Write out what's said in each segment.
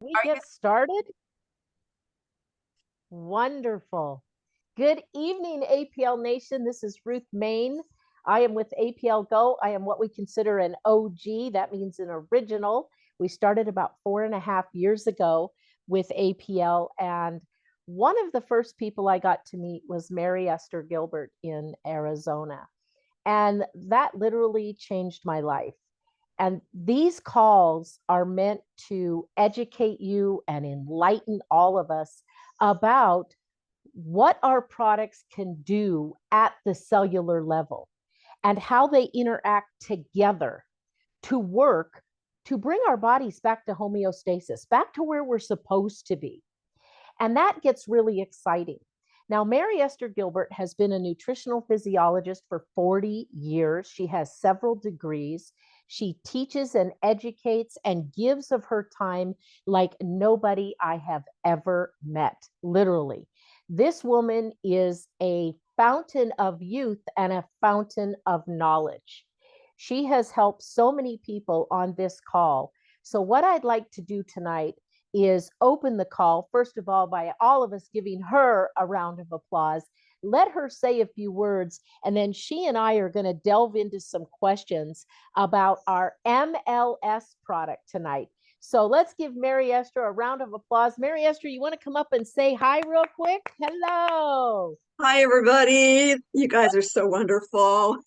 We get started? Wonderful. Good evening, APL Nation. This is Ruth Mayne. I am with APLGO. I am what we consider an OG. That means an original. We started about 4.5 years ago with APL. And one of the first people I got to meet was Mary Esther Gilbert in Arizona. And that literally changed my life. And these calls are meant to educate you and enlighten all of us about what our products can do at the cellular level and how they interact together to work to bring our bodies back to homeostasis, back to where we're supposed to be. And that gets really exciting. Now, Mary Esther Gilbert has been a nutritional physiologist for 40 years. She has several degrees. She teaches and educates and gives of her time like nobody I have ever met, literally. This woman is a fountain of youth and a fountain of knowledge. She has helped so many people on this call. So, what I'd like to do tonight is open the call, first of all, by all of us giving her a round of applause. Let her say a few words, and then she and I are going to delve into some questions about our MLS product tonight. So let's give Mary Esther a round of applause. Mary Esther, you want to come up and say hi real quick? Hello. Hi, everybody. You guys are so wonderful.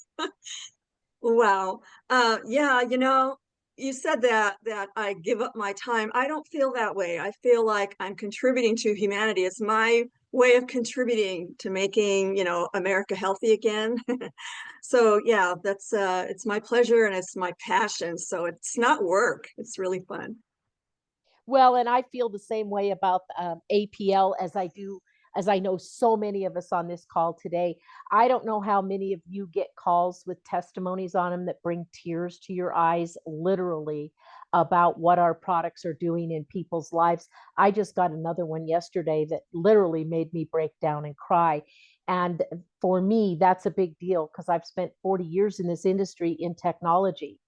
Wow. Yeah, you said that I give up my time. I don't feel that way. I feel like I'm contributing to humanity. It's my way of contributing to making, America healthy again. So yeah, that's it's my pleasure and it's my passion. So it's not work. It's really fun. Well, and I feel the same way about APL as I do, as I know so many of us on this call today. I don't know how many of you get calls with testimonies on them that bring tears to your eyes, literally, about what our products are doing in people's lives. I just got another one yesterday that literally made me break down and cry. And for me, that's a big deal because I've spent 40 years in this industry in technology.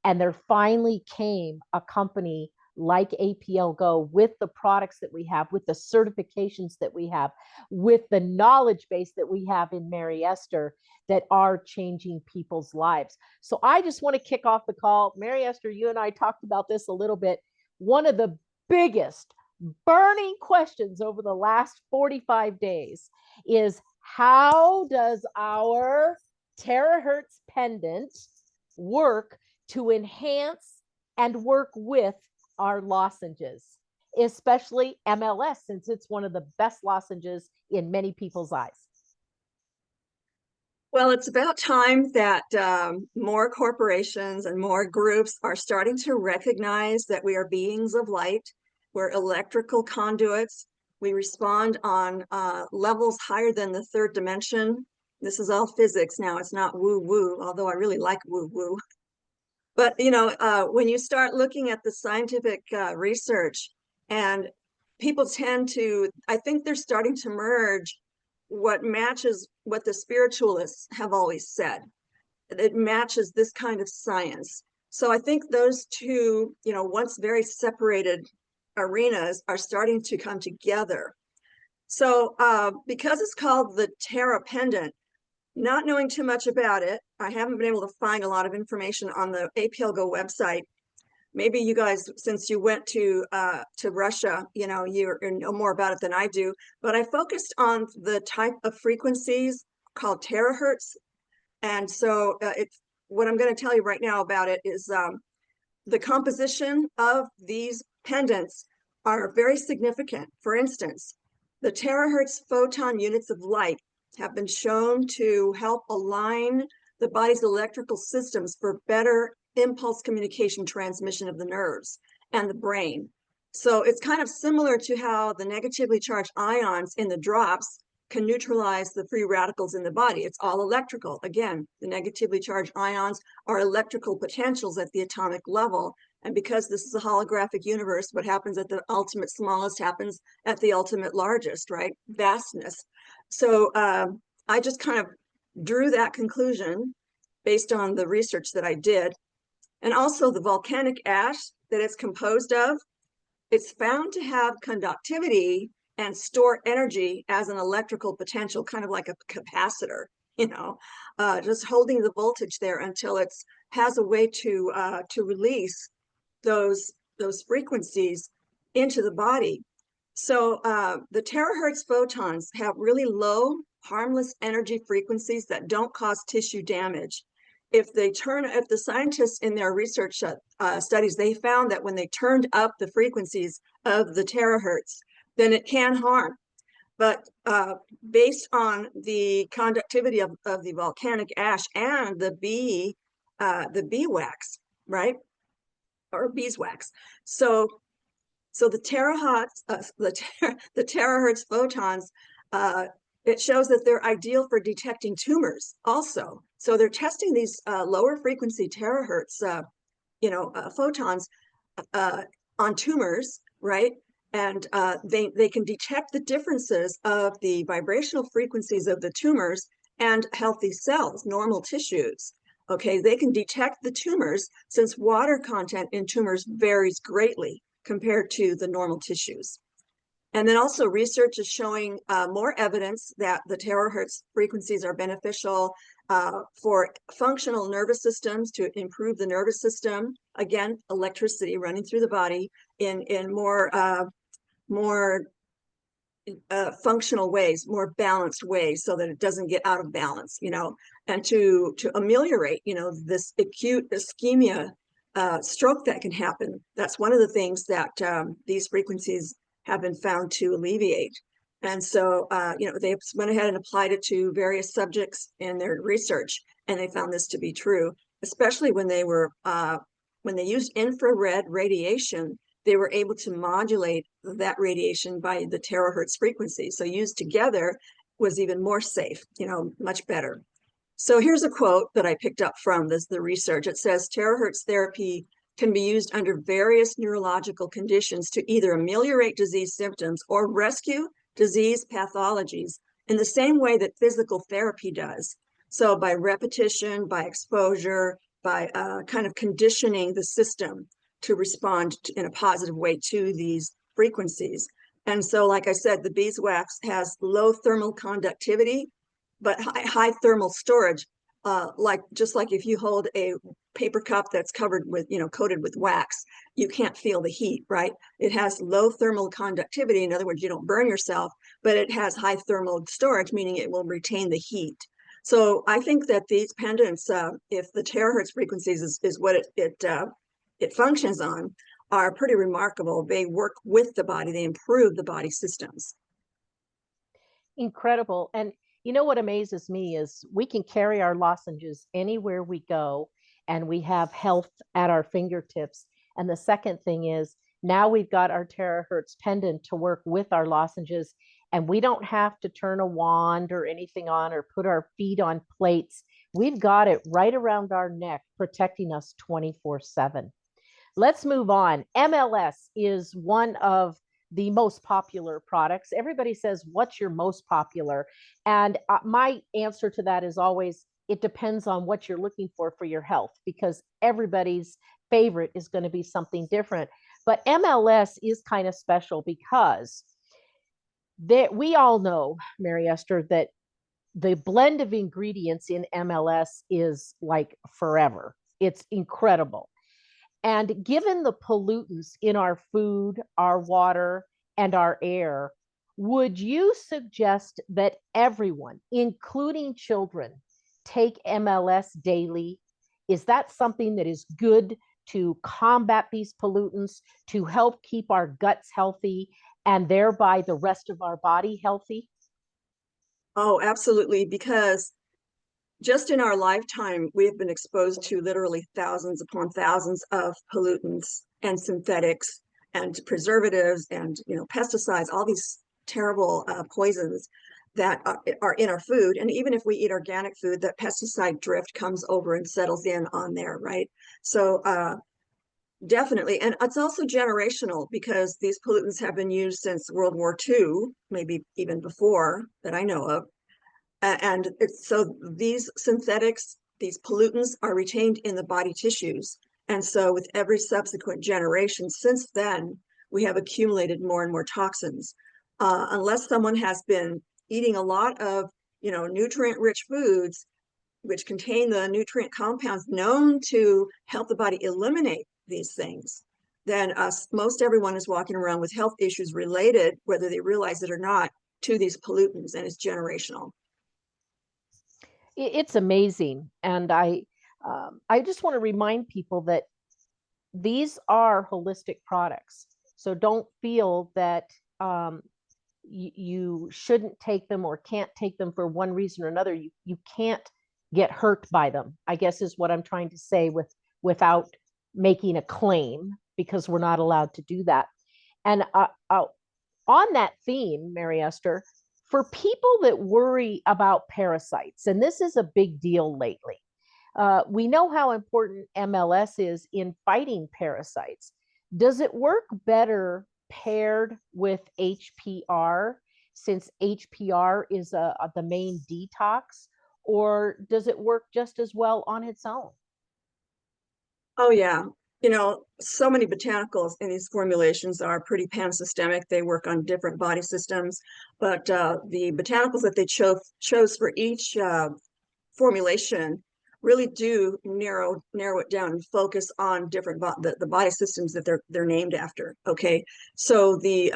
And there finally came a company like APLGO with the products that we have, with the certifications that we have, with the knowledge base that we have in Mary Esther that are changing people's lives. So I just want to kick off the call. Mary Esther, you and I talked about this a little bit. One of the biggest burning questions over the last 45 days is how does our terahertz pendant work to enhance and work with our lozenges, especially MLS, since it's one of the best lozenges in many people's eyes? Well, it's about time that more corporations and more groups are starting to recognize that we are beings of light. We're electrical conduits. We respond on levels higher than the third dimension. This is all physics now. It's not woo-woo, although I really like woo-woo. But, when you start looking at the scientific research, and people tend to, I think they're starting to merge what matches what the spiritualists have always said. It matches this kind of science. So I think those two, once very separated arenas are starting to come together. So because it's called the Terra Pendant, not knowing too much about it, I haven't been able to find a lot of information on the APLGO website. Maybe you guys, since you went to Russia, you know more about it than I do. But I focused on the type of frequencies called terahertz, and so it's what I'm going to tell you right now about it is the composition of these pendants are very significant. For instance, the terahertz photon units of light have been shown to help align the body's electrical systems for better impulse communication transmission of the nerves and the brain. So it's kind of similar to how the negatively charged ions in the drops can neutralize the free radicals in the body. It's all electrical. Again, the negatively charged ions are electrical potentials at the atomic level. And because this is a holographic universe, what happens at the ultimate smallest happens at the ultimate largest, right? Vastness. So I just kind of drew that conclusion based on the research that I did. And also the volcanic ash that it's composed of. it's found to have conductivity and store energy as an electrical potential, kind of like a capacitor, just holding the voltage there until it's has a way to release those frequencies into the body. So the terahertz photons have really low, harmless energy frequencies that don't cause tissue damage. If the scientists in their research studies, they found that when they turned up the frequencies of the terahertz, then it can harm. But based on the conductivity of the volcanic ash and the bee wax, right, or beeswax, so the terahertz photons, it shows that they're ideal for detecting tumors also. So they're testing these lower frequency terahertz, photons on tumors, right? And they can detect the differences of the vibrational frequencies of the tumors and healthy cells, normal tissues. Okay, they can detect the tumors since water content in tumors varies greatly compared to the normal tissues. And then also research is showing more evidence that the terahertz frequencies are beneficial for functional nervous systems, to improve the nervous system. Again, electricity running through the body in more functional ways, more balanced ways, so that it doesn't get out of balance, and to ameliorate, this acute ischemia stroke that can happen. That's one of the things that these frequencies have been found to alleviate. And so, they went ahead and applied it to various subjects in their research, and they found this to be true, especially when they used infrared radiation. They were able to modulate that radiation by the terahertz frequency. So used together was even more safe, much better. So here's a quote that I picked up from the research. It says, terahertz therapy can be used under various neurological conditions to either ameliorate disease symptoms or rescue disease pathologies in the same way that physical therapy does. So by repetition, by exposure, by kind of conditioning the system to respond in a positive way to these frequencies. And so, like I said, the beeswax has low thermal conductivity, but high thermal storage. Just like if you hold a paper cup that's covered with, coated with wax, you can't feel the heat, right? It has low thermal conductivity. In other words, you don't burn yourself, but it has high thermal storage, meaning it will retain the heat. So I think that these pendants, if the terahertz frequencies is what it functions on, are pretty remarkable. They work with the body, they improve the body systems. Incredible. And what amazes me is we can carry our lozenges anywhere we go, and we have health at our fingertips. And the second thing is, now we've got our terahertz pendant to work with our lozenges, and we don't have to turn a wand or anything on or put our feet on plates. We've got it right around our neck, protecting us 24/7. Let's move on. MLS is one of the most popular products. Everybody says, what's your most popular? And my answer to that is always, it depends on what you're looking for your health, because everybody's favorite is going to be something different. But MLS is kind of special because we all know, Mary Esther, that the blend of ingredients in MLS is like forever. It's incredible. And given the pollutants in our food, our water, and our air, would you suggest that everyone, including children, take MLS daily? Is that something that is good to combat these pollutants, to help keep our guts healthy, and thereby the rest of our body healthy? Oh, absolutely. Because just in our lifetime, we have been exposed to literally thousands upon thousands of pollutants and synthetics and preservatives and pesticides, all these terrible poisons that are in our food. And even if we eat organic food, that pesticide drift comes over and settles in on there, right? So definitely. And it's also generational, because these pollutants have been used since World War II, maybe even before that I know of. And so these synthetics, these pollutants are retained in the body tissues. And so with every subsequent generation since then, we have accumulated more and more toxins. Unless someone has been eating a lot of, nutrient-rich foods, which contain the nutrient compounds known to help the body eliminate these things, then most everyone is walking around with health issues related, whether they realize it or not, to these pollutants, and it's generational. It's amazing. And I just want to remind people that these are holistic products. So don't feel that you shouldn't take them or can't take them for one reason or another. You can't get hurt by them, I guess is what I'm trying to say without making a claim, because we're not allowed to do that. And on that theme, Mary Esther, for people that worry about parasites, and this is a big deal lately, we know how important MLS is in fighting parasites. Does it work better paired with HPR, since HPR is the main detox, or does it work just as well on its own? Oh, yeah. So many botanicals in these formulations are pretty pansystemic. They work on different body systems, but the botanicals that they chose for each formulation really do narrow it down and focus on different the body systems that they're named after. Okay, so the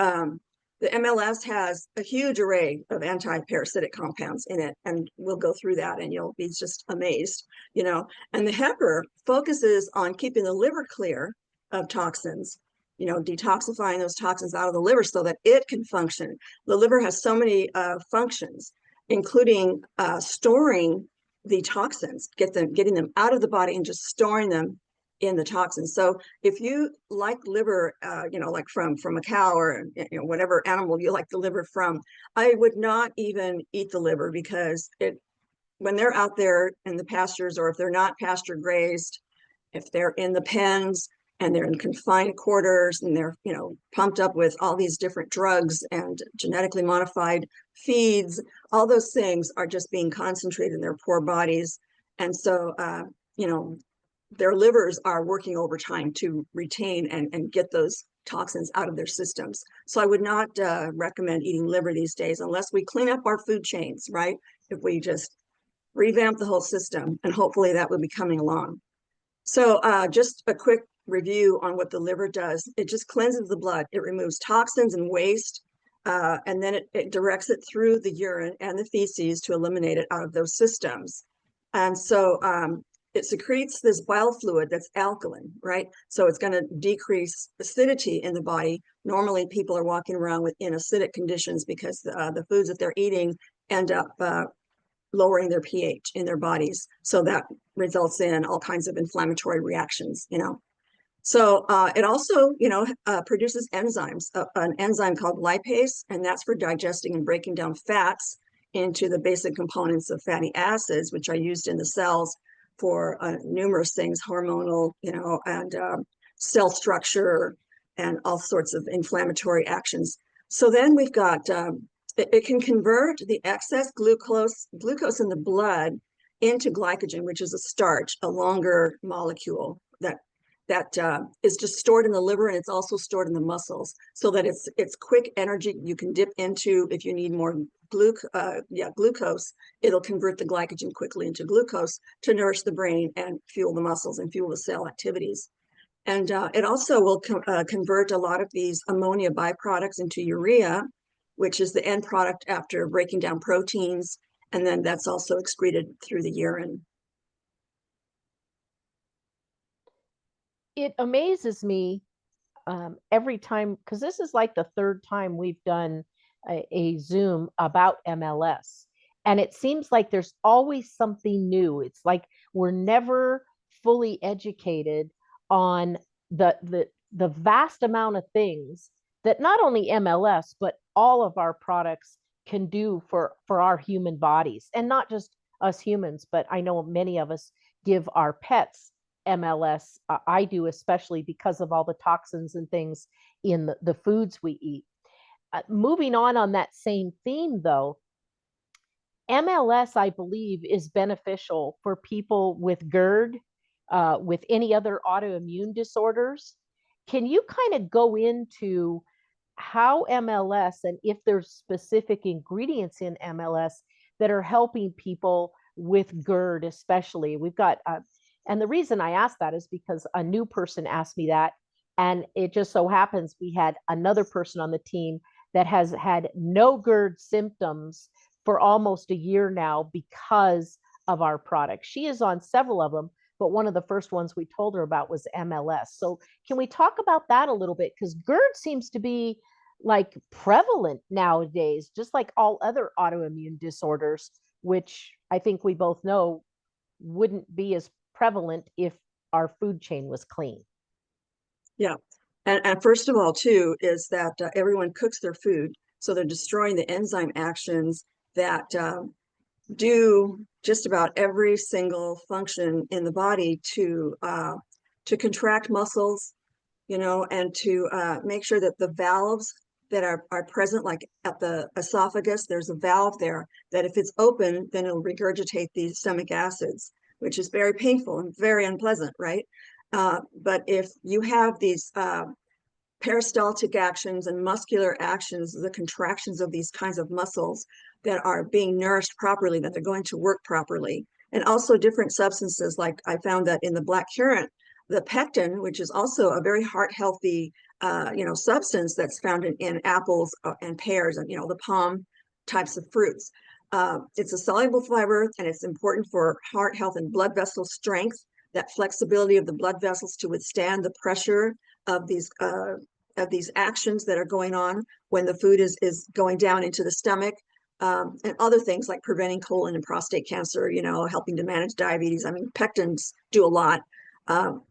MLS has a huge array of anti-parasitic compounds in it, and we'll go through that and you'll be just amazed, And the HEPR focuses on keeping the liver clear of toxins, detoxifying those toxins out of the liver so that it can function. The liver has so many functions, including storing the toxins, getting them out of the body and just storing them in the toxins. So if you like liver, like from a cow or whatever animal you like the liver from, I would not even eat the liver, because when they're out there in the pastures, or if they're not pasture grazed, if they're in the pens and they're in confined quarters and they're pumped up with all these different drugs and genetically modified feeds, all those things are just being concentrated in their poor bodies. And so their livers are working overtime to retain and get those toxins out of their systems. So I would not recommend eating liver these days, unless we clean up our food chains, right? If we just revamp the whole system, and hopefully that will be coming along. So just a quick review on what the liver does. It just cleanses the blood. It removes toxins and waste, and then it directs it through the urine and the feces to eliminate it out of those systems. And so it secretes this bile fluid that's alkaline, right? So it's going to decrease acidity in the body. Normally, people are walking around in acidic conditions because the foods that they're eating end up lowering their pH in their bodies. So that results in all kinds of inflammatory reactions, So it also, produces enzymes, an enzyme called lipase, and that's for digesting and breaking down fats into the basic components of fatty acids, which are used in the cells for numerous things, hormonal, and cell structure and all sorts of inflammatory actions. So then we've got, it can convert the excess glucose in the blood into glycogen, which is a starch, a longer molecule that is just stored in the liver, and it's also stored in the muscles, so that it's quick energy you can dip into if you need more glucose. It'll convert the glycogen quickly into glucose to nourish the brain and fuel the muscles and fuel the cell activities. And it also will convert a lot of these ammonia byproducts into urea, which is the end product after breaking down proteins, and then that's also excreted through the urine. It amazes me every time, because this is like the third time we've done a Zoom about MLS. And it seems like there's always something new. It's like we're never fully educated on the vast amount of things that not only MLS, but all of our products can do for our human bodies. And not just us humans, but I know many of us give our pets MLS. I do, especially because of all the toxins and things in the foods we eat. Moving on that same theme, though, MLS, I believe, is beneficial for people with GERD, with any other autoimmune disorders. can you kind of go into how MLS and if there's specific ingredients in MLS that are helping people with GERD, especially? We've got, and the reason I asked that is because a new person asked me that. And it just so happens we had another person on the team that has had no GERD symptoms for almost a year now because of our product. She is on several of them, but one of the first ones we told her about was MLS. So can we talk about that a little bit? Because GERD seems to be like prevalent nowadays, just like all other autoimmune disorders, which I think we both know wouldn't be as prevalent if our food chain was clean. Yeah. And first of all, too, is that everyone cooks their food. So they're destroying the enzyme actions that do just about every single function in the body to contract muscles, you know, and to make sure that the valves that are present, like at the esophagus, there's a valve there that if it's open, then it'll regurgitate these stomach acids, which is very painful and very unpleasant, right? But if you have these peristaltic actions and muscular actions, the contractions of these kinds of muscles that are being nourished properly, that they're going to work properly. And also different substances, like I found that in the black currant, the pectin, which is also a very heart healthy, substance that's found in apples and pears and, the palm types of fruits. It's a soluble fiber and it's important for heart health and blood vessel strength, that flexibility of the blood vessels to withstand the pressure of these actions that are going on when the food is going down into the stomach, and other things like preventing colon and prostate cancer, helping to manage diabetes. I mean, pectins do a lot,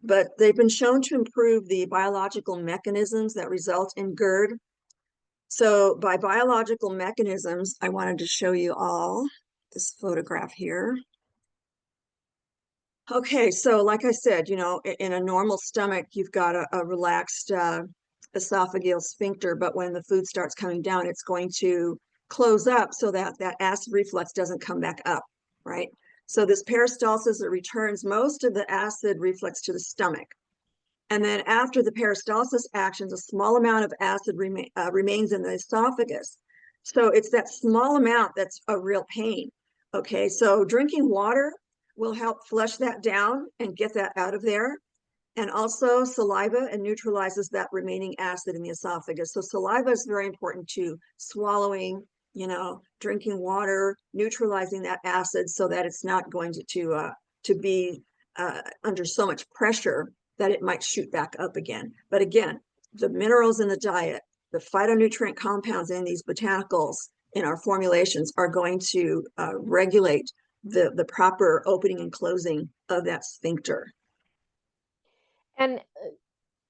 but they've been shown to improve the biological mechanisms that result in GERD. So by biological mechanisms, I wanted to show you all this photograph here. Okay, so like I said, in a normal stomach, you've got a relaxed esophageal sphincter, but when the food starts coming down, it's going to close up so that that acid reflux doesn't come back up, right? So this peristalsis, it returns most of the acid reflux to the stomach. And then after the peristalsis actions, a small amount of acid remains in the esophagus. So it's that small amount that's a real pain. Okay, so drinking water will help flush that down and get that out of there. And also saliva and neutralizes that remaining acid in the esophagus. So saliva is very important to swallowing, drinking water, neutralizing that acid so that it's not going to be under so much pressure that it might shoot back up again. But again, the minerals in the diet, the phytonutrient compounds in these botanicals in our formulations are going to regulate the proper opening and closing of that sphincter. And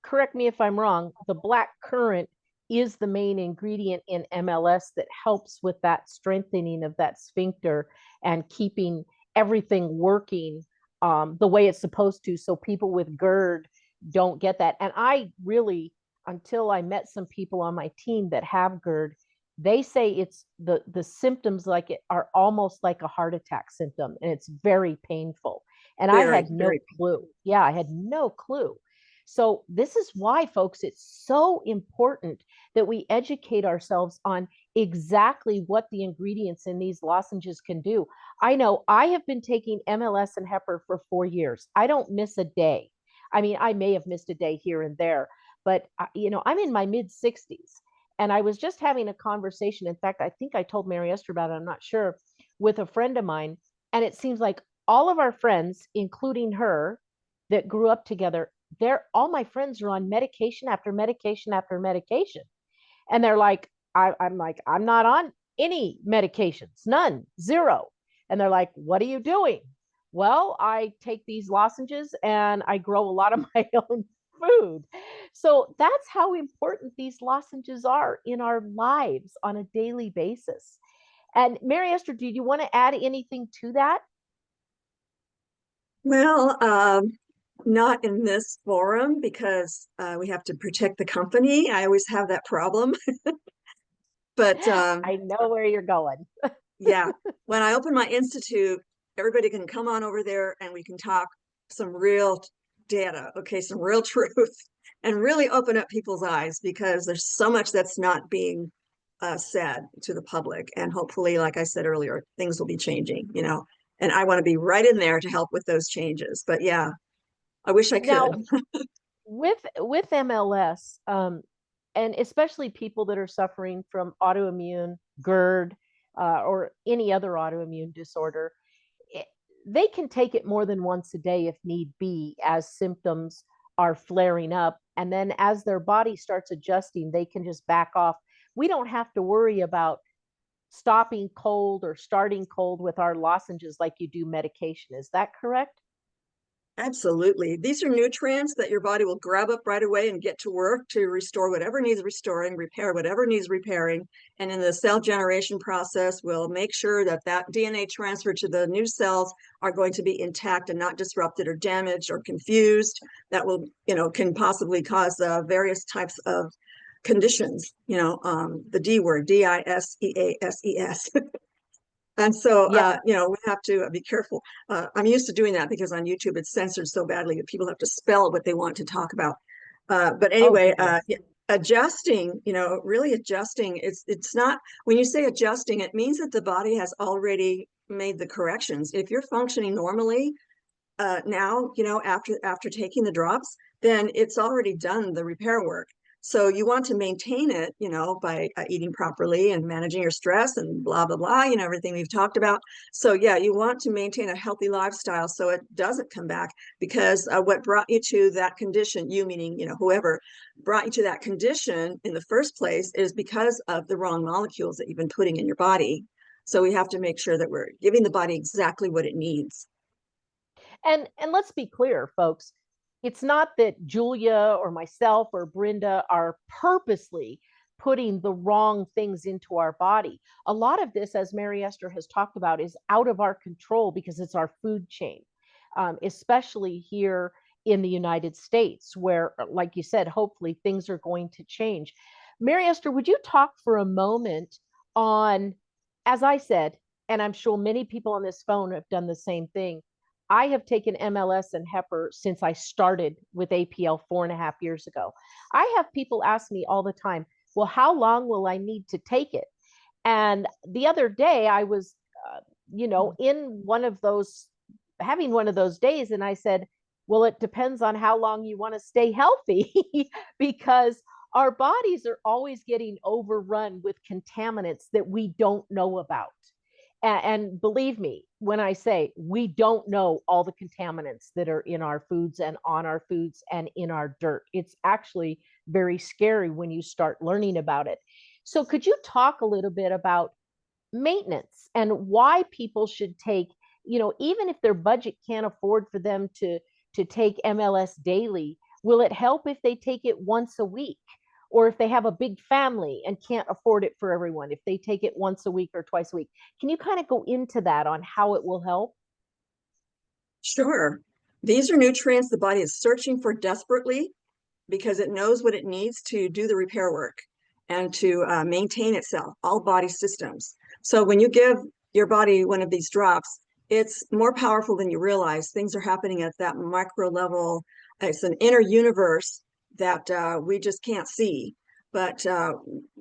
correct me if I'm wrong, the black currant is the main ingredient in MLS that helps with that strengthening of that sphincter and keeping everything working the way it's supposed to, so people with GERD don't get that. And I really, until I met some people on my team that have GERD, they say it's the symptoms like it are almost like a heart attack symptom, and it's very painful. And I had no clue. Yeah, I had no clue. So this is why, folks, it's so important that we educate ourselves on exactly what the ingredients in these lozenges can do. I know I have been taking MLS and Heifer for 4 years. I don't miss a day. I mean, I may have missed a day here and there, but I'm in my mid 60s. And I was just having a conversation. In fact, I think I told Mary Esther about it, I'm not sure, with a friend of mine. And it seems like all of our friends, including her, that grew up together, all my friends are on medication after medication after medication. And they're like, I'm like, I'm not on any medications, none, zero. And they're like, what are you doing? Well, I take these lozenges and I grow a lot of my own food. So that's how important these lozenges are in our lives on a daily basis. And Mary Esther, do you want to add anything to that? Well, not in this forum because we have to protect the company. I always have that problem. But I know where you're going. yeah, when I open my institute, everybody can come on over there and we can talk some real data, okay, some real truth. and really open up people's eyes, because there's so much that's not being said to the public. And hopefully, like I said earlier, things will be changing, and I want to be right in there to help with those changes. But yeah, I wish I could. Now, with MLS, and especially people that are suffering from autoimmune GERD, or any other autoimmune disorder, they can take it more than once a day if need be, as symptoms are flaring up. And then as their body starts adjusting, they can just back off. We don't have to worry about stopping cold or starting cold with our lozenges like you do medication. Is that correct? Absolutely. These are nutrients that your body will grab up right away and get to work to restore whatever needs restoring, repair whatever needs repairing. And in the cell generation process, we'll make sure that that DNA transfer to the new cells are going to be intact and not disrupted or damaged or confused. That will, can possibly cause various types of conditions, the D word, DISEASES. And so, Yeah. we have to be careful. I'm used to doing that because on YouTube it's censored so badly that people have to spell what they want to talk about. But Oh, anyway, goodness. adjusting, really adjusting. It's not, when you say adjusting, it means that the body has already made the corrections. If you're functioning normally now, after taking the drops, then it's already done the repair work. So you want to maintain it, by eating properly and managing your stress and blah, blah, blah, everything we've talked about. So yeah, you want to maintain a healthy lifestyle so it doesn't come back, because what brought you to that condition, you meaning, whoever brought you to that condition in the first place, is because of the wrong molecules that you've been putting in your body. So we have to make sure that we're giving the body exactly what it needs. And let's be clear, folks. It's not that Julia or myself or Brenda are purposely putting the wrong things into our body. A lot of this, as Mary Esther has talked about, is out of our control because it's our food chain, especially here in the United States, where, like you said, hopefully things are going to change. Mary Esther, would you talk for a moment on, as I said, and I'm sure many people on this phone have done the same thing, I have taken MLS and HEPR since I started with APL 4.5 years ago. I have people ask me all the time, well, how long will I need to take it? And the other day I was, in one of those, having one of those days, and I said, well, it depends on how long you want to stay healthy because our bodies are always getting overrun with contaminants that we don't know about. And believe me, when I say we don't know all the contaminants that are in our foods and on our foods and in our dirt, it's actually very scary when you start learning about it. So, could you talk a little bit about maintenance and why people should take, even if their budget can't afford for them to take MLS daily, will it help if they take it once a week? Or if they have a big family and can't afford it for everyone, if they take it once a week or twice a week. Can you kind of go into that on how it will help? Sure. These are nutrients the body is searching for desperately, because it knows what it needs to do the repair work and to maintain itself, all body systems. So when you give your body one of these drops, it's more powerful than you realize. Things are happening at that micro level. It's an inner universe that we just can't see. But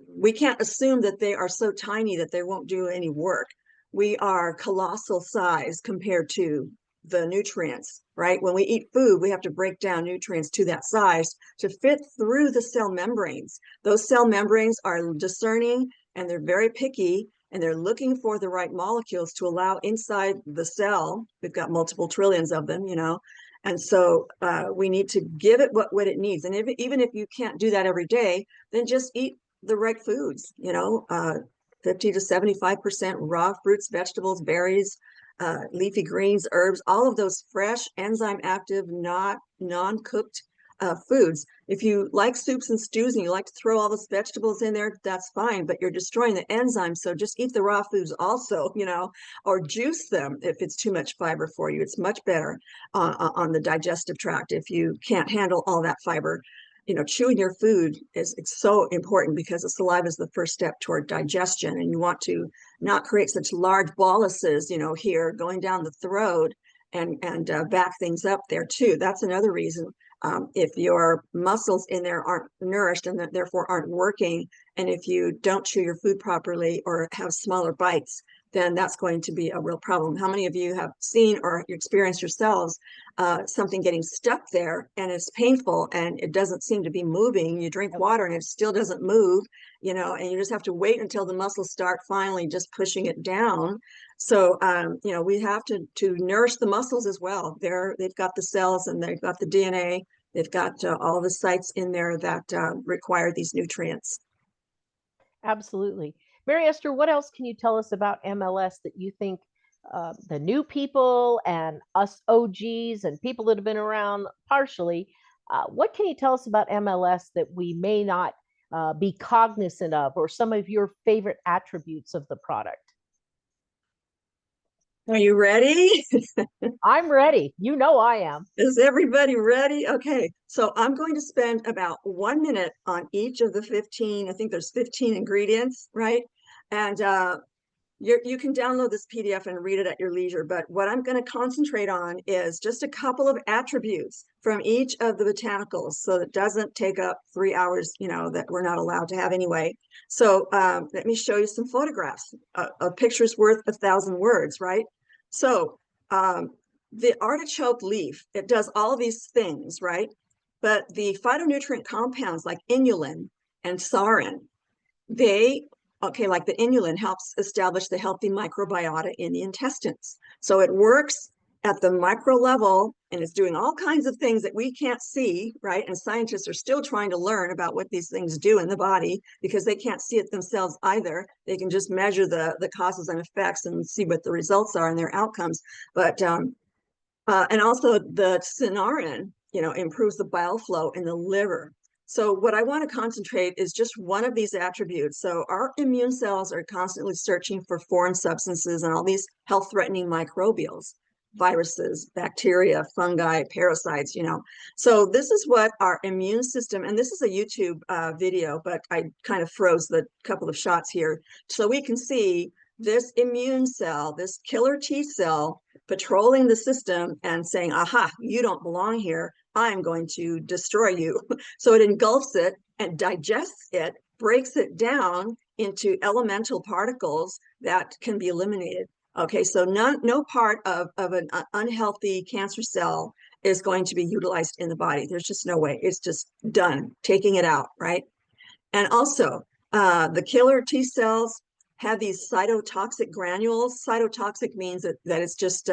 we can't assume that they are so tiny that they won't do any work. We are colossal size compared to the nutrients, right? When we eat food, we have to break down nutrients to that size to fit through the cell membranes. Those cell membranes are discerning and they're very picky, and they're looking for the right molecules to allow inside the cell. We've got multiple trillions of them, and so we need to give it what it needs. And even if you can't do that every day, then just eat the right foods, 50 to 75% raw fruits, vegetables, berries, leafy greens, herbs, all of those fresh, enzyme active, not non-cooked foods. If you like soups and stews and you like to throw all those vegetables in there, that's fine, but you're destroying the enzymes. So just eat the raw foods also, or juice them if it's too much fiber for you. It's much better on the digestive tract if you can't handle all that fiber. Chewing your food is so important, because the saliva is the first step toward digestion, and you want to not create such large boluses, here going down the throat and back things up there too. That's another reason If your muscles in there aren't nourished and therefore aren't working, and if you don't chew your food properly or have smaller bites, then that's going to be a real problem. How many of you have seen or experienced yourselves something getting stuck there and it's painful and it doesn't seem to be moving? You drink water and it still doesn't move, you know, and you just have to wait until the muscles start finally just pushing it down. So, you know, we have to nourish the muscles as well. They've got the cells and they've got the DNA. They've got all the sites in there that require these nutrients. Absolutely. Mary Esther, what else can you tell us about MLS that you think the new people and us OGs and people that have been around partially, what can you tell us about MLS that we may not be cognizant of, or some of your favorite attributes of the product? Are you ready? I'm ready. You know I am. Is everybody ready? Okay, so I'm going to spend about 1 minute on each of the 15, I think there's 15 ingredients, right? And you can download this PDF and read it at your leisure, but what I'm going to concentrate on is just a couple of attributes from each of the botanicals, so it doesn't take up 3 hours, you know, that we're not allowed to have anyway. So let me show you some photographs. A picture's worth 1,000 words, right? So the artichoke leaf, it does all of these things, right? But the phytonutrient compounds like inulin and saurin, okay, like the inulin helps establish the healthy microbiota in the intestines. So it works at the micro level and it's doing all kinds of things that we can't see, right? And scientists are still trying to learn about what these things do in the body because they can't see it themselves either. They can just measure the causes and effects and see what the results are and their outcomes. But and also the cynarin, you know, improves the bile flow in the liver. So what I want to concentrate is just one of these attributes. So our immune cells are constantly searching for foreign substances and all these health-threatening microbials, viruses, bacteria, fungi, parasites, you know. So this is what our immune system, and this is a YouTube video, but I kind of froze the couple of shots here. So we can see this immune cell, this killer T cell, patrolling the system and saying, aha, you don't belong here. I'm going to destroy you. So it engulfs it and digests it, breaks it down into elemental particles that can be eliminated. Okay, so no part of an unhealthy cancer cell is going to be utilized in the body. There's just no way. It's just done, taking it out, right? And also, the killer T cells have these cytotoxic granules. Cytotoxic means that it's just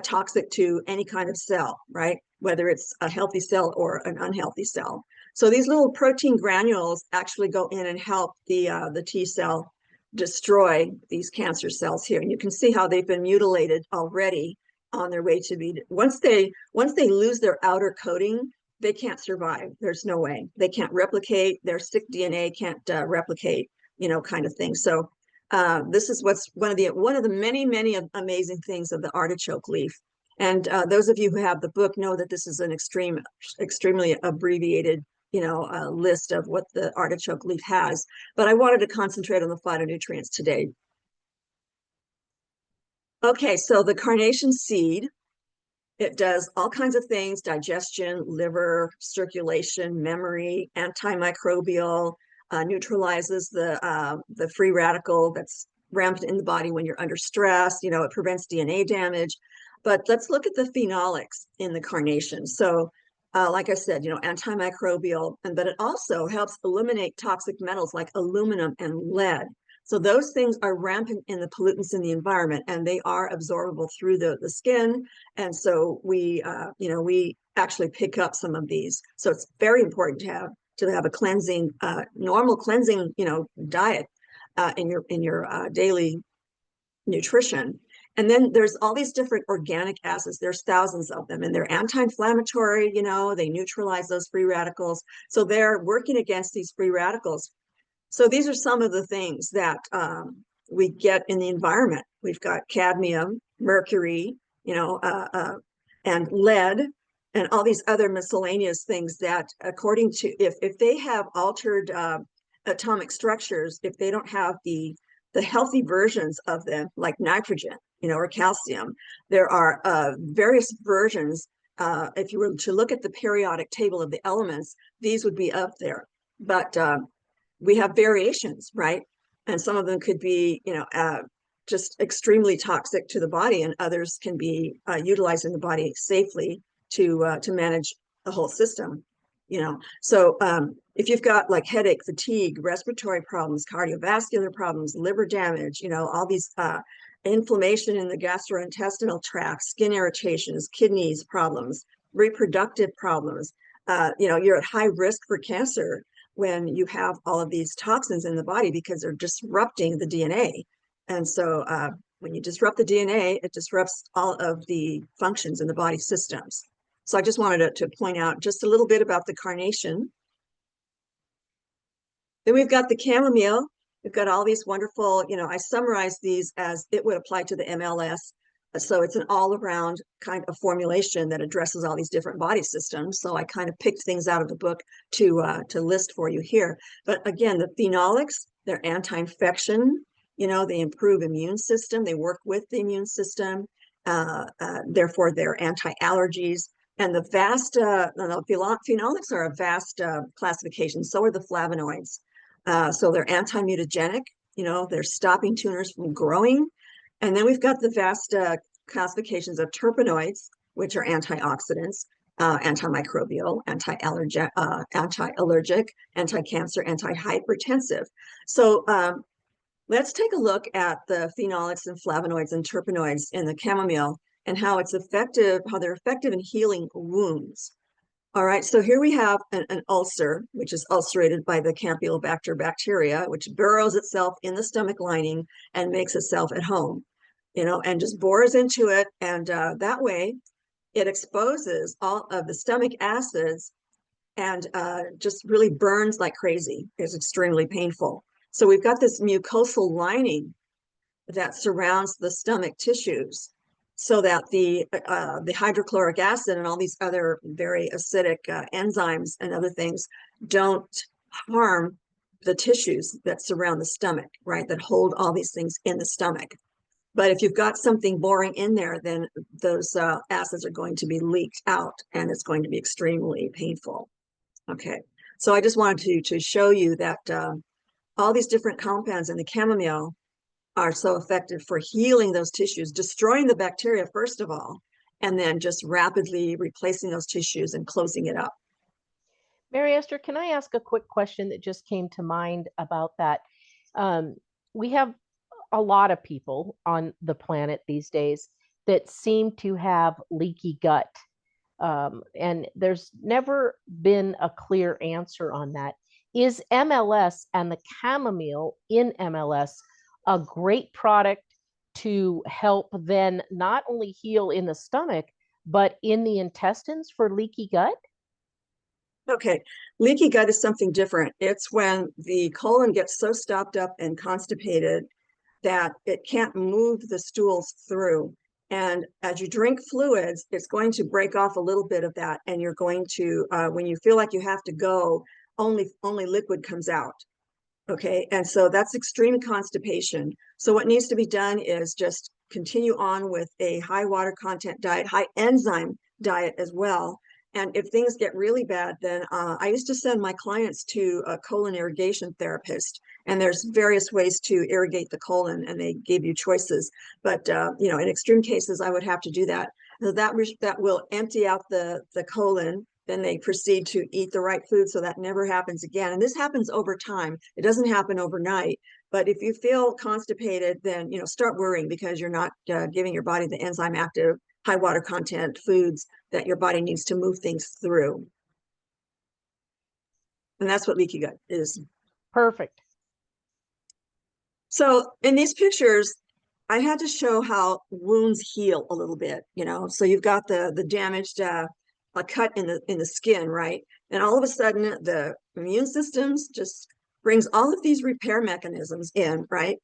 toxic to any kind of cell, right? Whether it's a healthy cell or an unhealthy cell. So these little protein granules actually go in and help the T cell destroy these cancer cells here. And you can see how they've been mutilated already on their way to be, once they lose their outer coating, they can't survive. There's no way. They can't replicate. Their sick DNA can't replicate, you know, kind of thing. So this is what's one of the many amazing things of the artichoke leaf. And those of you who have the book know that this is an extremely abbreviated, you know, list of what the artichoke leaf has. But I wanted to concentrate on the phytonutrients today. Okay, so the carnation seed, it does all kinds of things: digestion, liver, circulation, memory, antimicrobial, neutralizes the free radical that's rampant in the body when you're under stress. You know, it prevents DNA damage. But let's look at the phenolics in the carnation. So like I said, you know, antimicrobial, but it also helps eliminate toxic metals like aluminum and lead. So those things are rampant in the pollutants in the environment, and they are absorbable through the skin. And so we, you know, we actually pick up some of these. So it's very important to have a cleansing, normal cleansing, you know, diet in your daily nutrition. And then there's all these different organic acids. There's thousands of them, and they're anti-inflammatory. You know, they neutralize those free radicals. So they're working against these free radicals. So these are some of the things that we get in the environment. We've got cadmium, mercury, you know, and lead, and all these other miscellaneous things that, according to, if they have altered atomic structures, if they don't have the healthy versions of them, like nitrogen, you know, or calcium, there are various versions if you were to look at the periodic table of the elements, these would be up there. But we have variations, right? And some of them could be, just extremely toxic to the body, and others can be utilized in the body safely to manage the whole system. So if you've got like headache, fatigue, respiratory problems, cardiovascular problems, liver damage, all these inflammation in the gastrointestinal tract, skin irritations, kidneys problems, reproductive problems, you're at high risk for cancer when you have all of these toxins in the body because they're disrupting the DNA. And so when you disrupt the DNA, it disrupts all of the functions in the body systems. So I just wanted to point out just a little bit about the carnation. Then we've got the chamomile. We've got all these wonderful, I summarize these as it would apply to the MLS. So it's an all-around kind of formulation that addresses all these different body systems. So I kind of picked things out of the book to list for you here. But again, the phenolics, they're anti-infection, they improve immune system, they work with the immune system, therefore they're anti-allergies. And the vast, phenolics are a vast classification, so are the flavonoids. So they're anti-mutagenic, they're stopping tumors from growing. And then we've got the vast classifications of terpenoids, which are antioxidants, antimicrobial, anti-allergic, anti-cancer, anti-hypertensive. So let's take a look at the phenolics and flavonoids and terpenoids in the chamomile and how they're effective in healing wounds. All right, so here we have an ulcer, which is ulcerated by the Campylobacter bacteria, which burrows itself in the stomach lining and makes itself at home, and just bores into it. And that way it exposes all of the stomach acids and just really burns like crazy. It's extremely painful. So we've got this mucosal lining that surrounds the stomach tissues, so that the hydrochloric acid and all these other very acidic enzymes and other things don't harm the tissues that surround the stomach, right? That hold all these things in the stomach. But if you've got something boring in there, then those acids are going to be leaked out, and it's going to be extremely painful. Okay, so I just wanted to show you that all these different compounds in the chamomile are so effective for healing those tissues, destroying the bacteria first of all, and then just rapidly replacing those tissues and closing it up. Mary Esther, can I ask a quick question that just came to mind about that? We have a lot of people on the planet these days that seem to have leaky gut. And there's never been a clear answer on that. Is MLS and the chamomile in MLS a great product to help then not only heal in the stomach, but in the intestines for leaky gut? Okay, leaky gut is something different. It's when the colon gets so stopped up and constipated that it can't move the stools through. And as you drink fluids, it's going to break off a little bit of that. And you're going to, when you feel like you have to go, only liquid comes out. Okay, and so that's extreme constipation. So what needs to be done is just continue on with a high water content diet, high enzyme diet as well. And if things get really bad, then I used to send my clients to a colon irrigation therapist. And there's various ways to irrigate the colon, and they gave you choices. But in extreme cases, I would have to do that. So that will empty out the colon. Then they proceed to eat the right food, so that never happens again. And this happens over time. It doesn't happen overnight. But if you feel constipated, then start worrying, because you're not giving your body the enzyme active, high water content foods that your body needs to move things through. And that's what leaky gut is. Perfect. So in these pictures, I had to show how wounds heal a little bit. So you've got the damaged a cut in the skin, right? And all of a sudden the immune systems just brings all of these repair mechanisms in, right?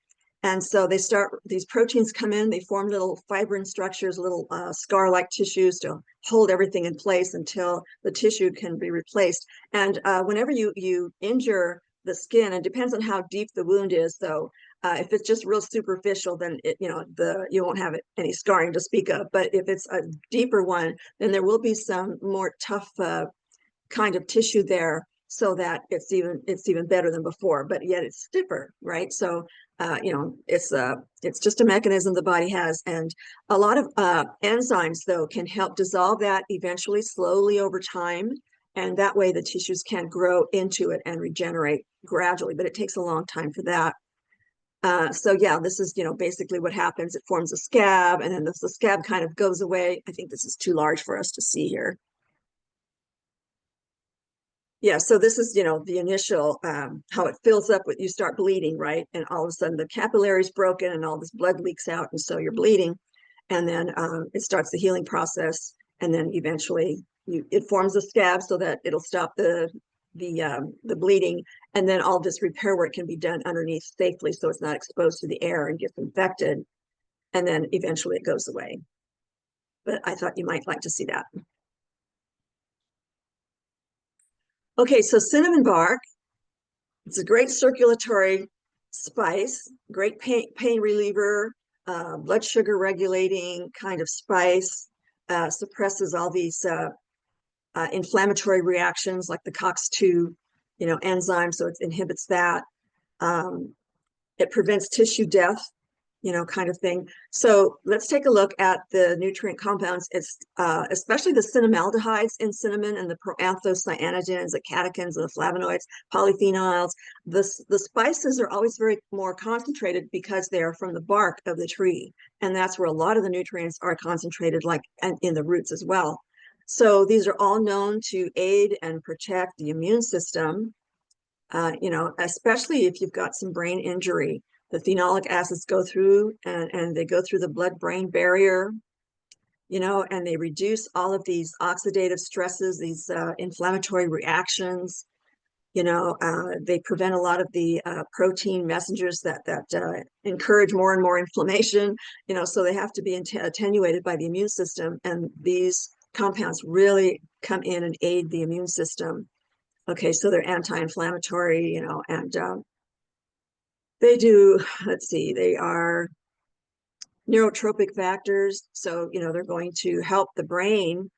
And so these proteins come in, they form little fibrin structures, little scar-like tissues to hold everything in place until the tissue can be replaced. And whenever you injure the skin, and depends on how deep the wound is, though. If it's just real superficial, then you won't have any scarring to speak of. But if it's a deeper one, then there will be some more tough kind of tissue there, so that it's even better than before. But yet it's stiffer, right? So it's just a mechanism the body has, and a lot of enzymes though can help dissolve that eventually, slowly over time, and that way the tissues can grow into it and regenerate gradually. But it takes a long time for that. So yeah, this is, basically what happens. It forms a scab, and then the scab kind of goes away. I think this is too large for us to see here. Yeah, so this is, the initial, how it fills up with, you start bleeding, right? And all of a sudden the capillary's broken and all this blood leaks out, and so you're bleeding. And then it starts the healing process, and then eventually it forms a scab so that it'll stop the bleeding, and then all this repair work can be done underneath safely, so it's not exposed to the air and gets infected, and then eventually it goes away. But I thought you might like to see that. Okay, so cinnamon bark, it's a great circulatory spice, great pain reliever, blood sugar regulating kind of spice, suppresses all these inflammatory reactions like the COX-2, enzyme, so it inhibits that. It prevents tissue death, kind of thing. So let's take a look at the nutrient compounds. It's especially the cinnamaldehydes in cinnamon, and the proanthocyanidins, the catechins, and the flavonoids, polyphenols. The spices are always very more concentrated because they are from the bark of the tree, and that's where a lot of the nutrients are concentrated, like in the roots as well. So these are all known to aid and protect the immune system, especially if you've got some brain injury. The phenolic acids go through, and they go through the blood-brain barrier, and they reduce all of these oxidative stresses, these inflammatory reactions. They prevent a lot of the protein messengers that encourage more and more inflammation, so they have to be attenuated by the immune system. And these compounds really come in and aid the immune system. Okay, so they're anti-inflammatory, and they do, let's see, they are neurotropic factors. So, they're going to help the brain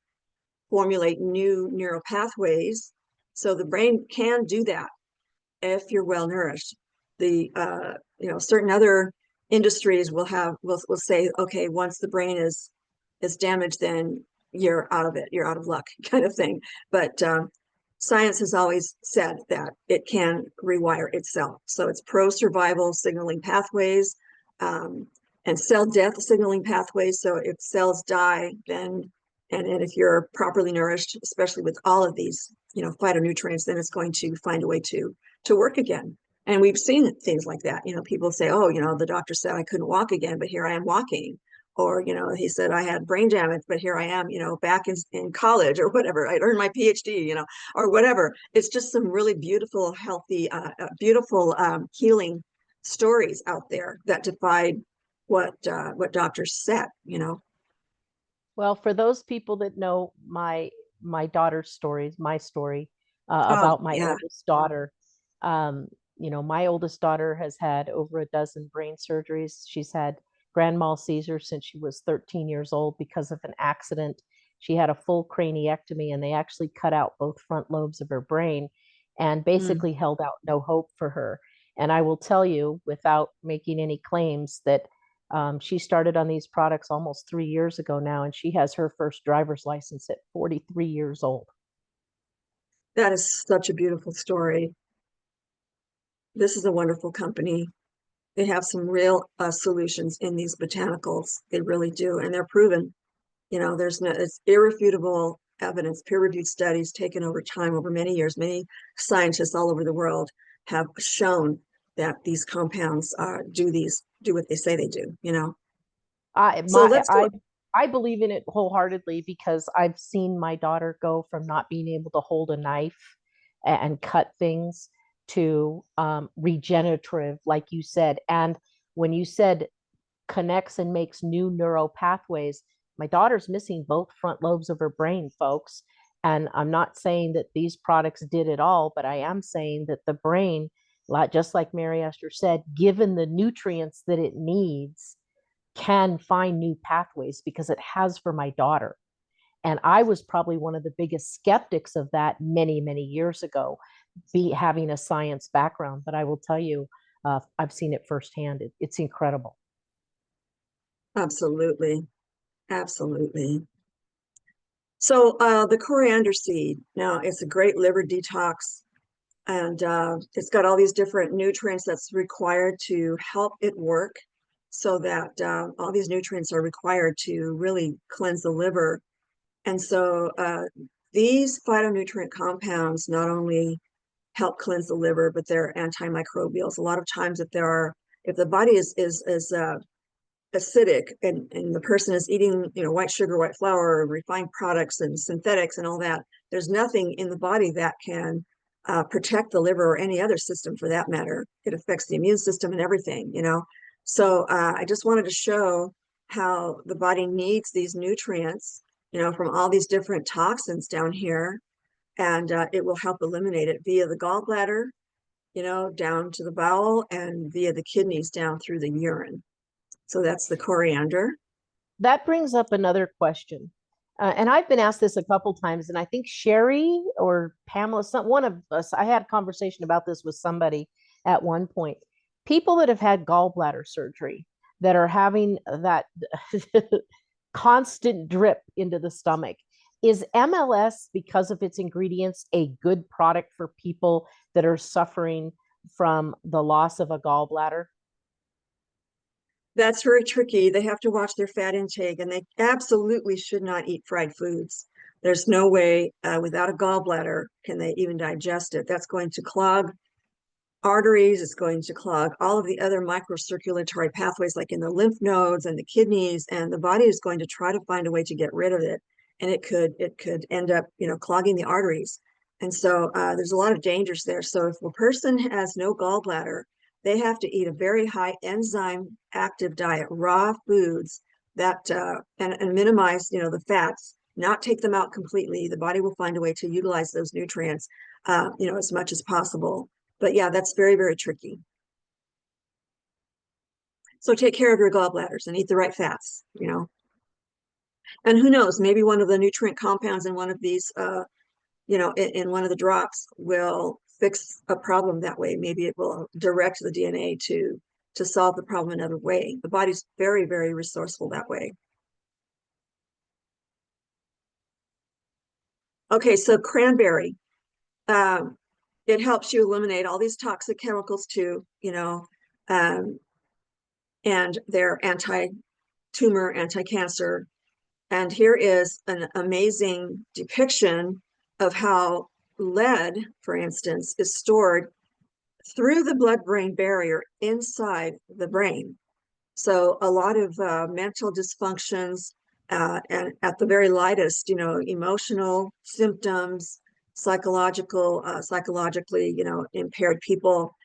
formulate new neural pathways. So the brain can do that if you're well nourished. The, certain other industries will say, okay, once the brain is damaged, then you're out of it, you're out of luck, kind of thing. But science has always said that it can rewire itself. So it's pro-survival signaling pathways, and cell death signaling pathways. So if cells die, then, and if you're properly nourished, especially with all of these, phytonutrients, then it's going to find a way to work again. And we've seen things like that. People say, oh, the doctor said I couldn't walk again, but here I am walking. Or, he said I had brain damage, but here I am, back in college, or whatever. I earned my PhD, or whatever. It's just some really beautiful, healthy, beautiful healing stories out there that defied what doctors said, Well, for those people that know my daughter's stories, my story Oh, about my yeah. oldest daughter, my oldest daughter has had over a dozen brain surgeries. She's had grand mal seizures since she was 13 years old because of an accident. She had a full craniectomy, and they actually cut out both front lobes of her brain and basically held out no hope for her. And I will tell you, without making any claims, that she started on these products almost 3 years ago now, and she has her first driver's license at 43 years old. That is such a beautiful story. This is a wonderful company. They have some real solutions in these botanicals. They really do, and they're proven. It's irrefutable evidence, peer-reviewed studies taken over time, over many years. Many scientists all over the world have shown that these compounds do what they say they do. I So my let's go. I believe in it wholeheartedly because I've seen my daughter go from not being able to hold a knife and cut things to regenerative, like you said. And when you said connects and makes new neural pathways, my daughter's missing both front lobes of her brain, folks. And I'm not saying that these products did it all, but I am saying that the brain, just like Mary Esther said, given the nutrients that it needs, can find new pathways, because it has for my daughter. And I was probably one of the biggest skeptics of that many, many years ago, having a science background. But I will tell you, I've seen it firsthand. It's incredible. Absolutely. Absolutely. So the coriander seed, now it's a great liver detox, and it's got all these different nutrients that's required to help it work, so that all these nutrients are required to really cleanse the liver. And so these phytonutrient compounds not only help cleanse the liver, but they're antimicrobials. A lot of times if the body is acidic, and the person is eating, white sugar, white flour, refined products and synthetics and all that, there's nothing in the body that can protect the liver or any other system for that matter. It affects the immune system and everything, So I just wanted to show how the body needs these nutrients, from all these different toxins down here, and it will help eliminate it via the gallbladder, down to the bowel, and via the kidneys down through the urine. So that's the coriander. That brings up another question. And I've been asked this a couple times, and I think Sherry or Pamela, one of us, I had a conversation about this with somebody at one point. People that have had gallbladder surgery, that are having that constant drip into the stomach, is MLS, because of its ingredients, a good product for people that are suffering from the loss of a gallbladder? That's very tricky. They have to watch their fat intake, and they absolutely should not eat fried foods. There's no way without a gallbladder can they even digest it. That's going to clog arteries. It's going to clog all of the other microcirculatory pathways, like in the lymph nodes and the kidneys, and the body is going to try to find a way to get rid of it. And it could end up, clogging the arteries. And so there's a lot of dangers there. So if a person has no gallbladder, they have to eat a very high enzyme active diet, raw foods that and minimize, the fats, not take them out completely. The body will find a way to utilize those nutrients, as much as possible. But yeah, that's very, very tricky. So take care of your gallbladders and eat the right fats, And who knows, maybe one of the nutrient compounds in one of these, in one of the drops will fix a problem that way. Maybe it will direct the DNA to solve the problem another way. The body's very, very resourceful that way. Okay, so cranberry. It helps you eliminate all these toxic chemicals too, and they're anti-tumor, anti-cancer. And here is an amazing depiction of how lead, for instance, is stored through the blood-brain barrier inside the brain. So a lot of mental dysfunctions, and at the very lightest, emotional symptoms, psychologically, impaired people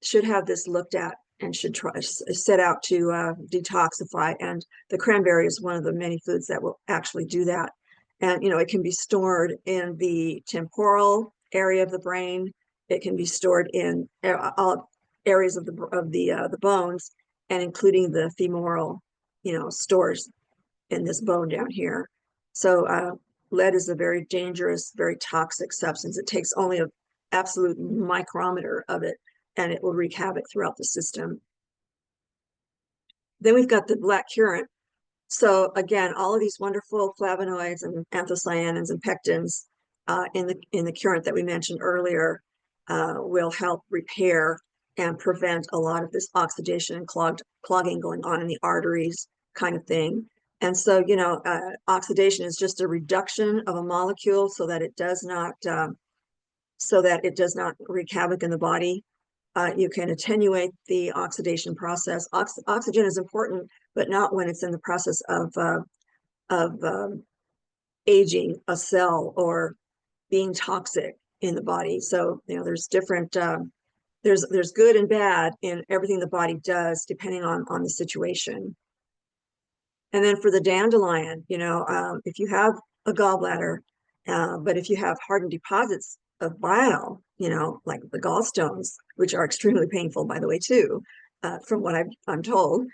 should have this looked at and should set out to detoxify. And the cranberry is one of the many foods that will actually do that. And it can be stored in the temporal area of the brain. It can be stored in all areas of the bones, and including the femoral, stores in this bone down here. So lead is a very dangerous, very toxic substance. It takes only an absolute micrometer of it, and it will wreak havoc throughout the system. Then we've got the black currant. So again, all of these wonderful flavonoids and anthocyanins and pectins in the currant that we mentioned earlier will help repair and prevent a lot of this oxidation and clogging going on in the arteries, kind of thing. And so, oxidation is just a reduction of a molecule so that it does not wreak havoc in the body. You can attenuate the oxidation process. Oxygen is important, but not when it's in the process of aging a cell or being toxic in the body. So, there's different, there's good and bad in everything the body does, depending on the situation. And then for the dandelion, if you have a gallbladder, But if you have hardened deposits of bile, you know, like the gallstones, which are extremely painful, by the way, too, from what I'm told,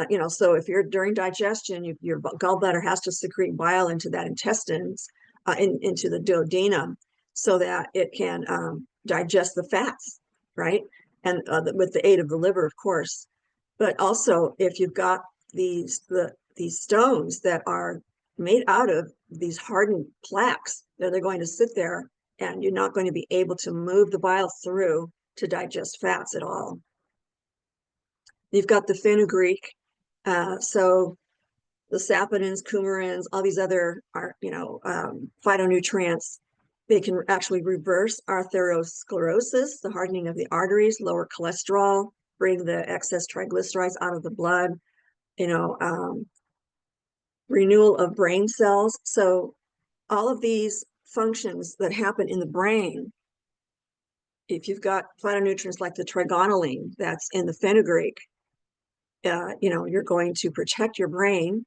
you know, so if you're during digestion, your gallbladder has to secrete bile into that intestines, into the duodenum, so that it can digest the fats, right? And with the aid of the liver, of course. But also, if you've got these stones that are made out of these hardened plaques, they're going to sit there, and you're not going to be able to move the bile through to digest fats at all. You've got the fenugreek, so the saponins, coumarins, all these other are, you know, phytonutrients. They can actually reverse atherosclerosis, the hardening of the arteries, lower cholesterol, bring the excess triglycerides out of the blood, you know, renewal of brain cells. So all of these functions that happen in the brain, if you've got phytonutrients like the trigonylene that's in the fenugreek, you know, you're going to protect your brain.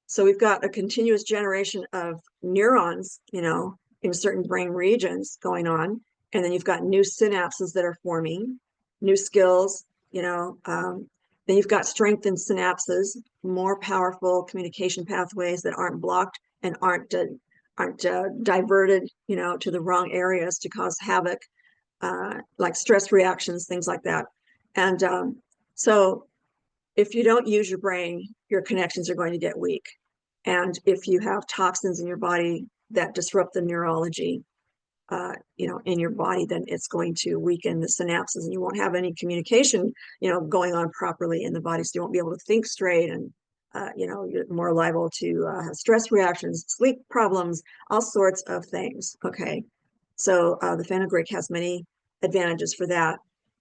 So we've got a continuous generation of neurons, you know, in certain brain regions going on. And then you've got new synapses that are forming, new skills, you know. Then you've got strengthened synapses, more powerful communication pathways that aren't blocked and aren't diverted, you know, to the wrong areas to cause havoc, like stress reactions, things like that. And so if you don't use your brain, your connections are going to get weak. And if you have toxins in your body that disrupt the neurology, you know, in your body, then it's going to weaken the synapses, and you won't have any communication, you know, going on properly in the body. So you won't be able to think straight, and you know, you're more liable to have stress reactions, sleep problems, all sorts of things. Okay, so the fenugreek has many advantages for that.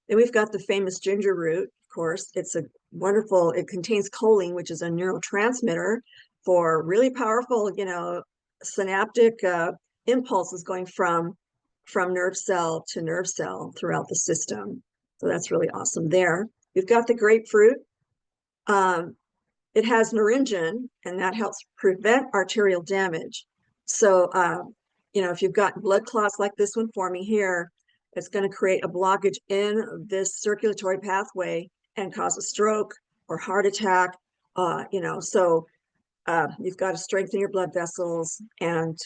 And we've got the famous ginger root. Of course, it's a wonderful. It contains choline, which is a neurotransmitter for really powerful, you know, synaptic impulses going from nerve cell to nerve cell throughout the system. So that's really awesome there. We've got the grapefruit. It has naringin, and that helps prevent arterial damage. So, you know, if you've got blood clots like this one forming here, it's going to create a blockage in this circulatory pathway and cause a stroke or heart attack. You know, so you've got to strengthen your blood vessels and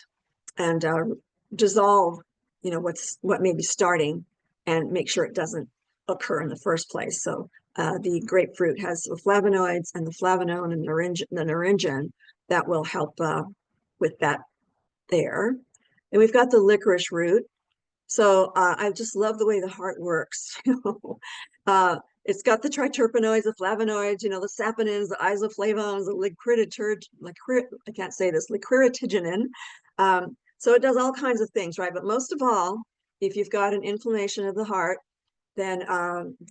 dissolve, you know, what may be starting, and make sure it doesn't occur in the first place. So the grapefruit has the flavonoids and the flavonone and the naringin that will help with that there. And we've got the licorice root. So I just love the way the heart works. It's got the triterpenoids, the flavonoids, you know, the saponins, the isoflavones, the I can't say this, licoritiginin. So it does all kinds of things, right? But most of all, if you've got an inflammation of the heart, then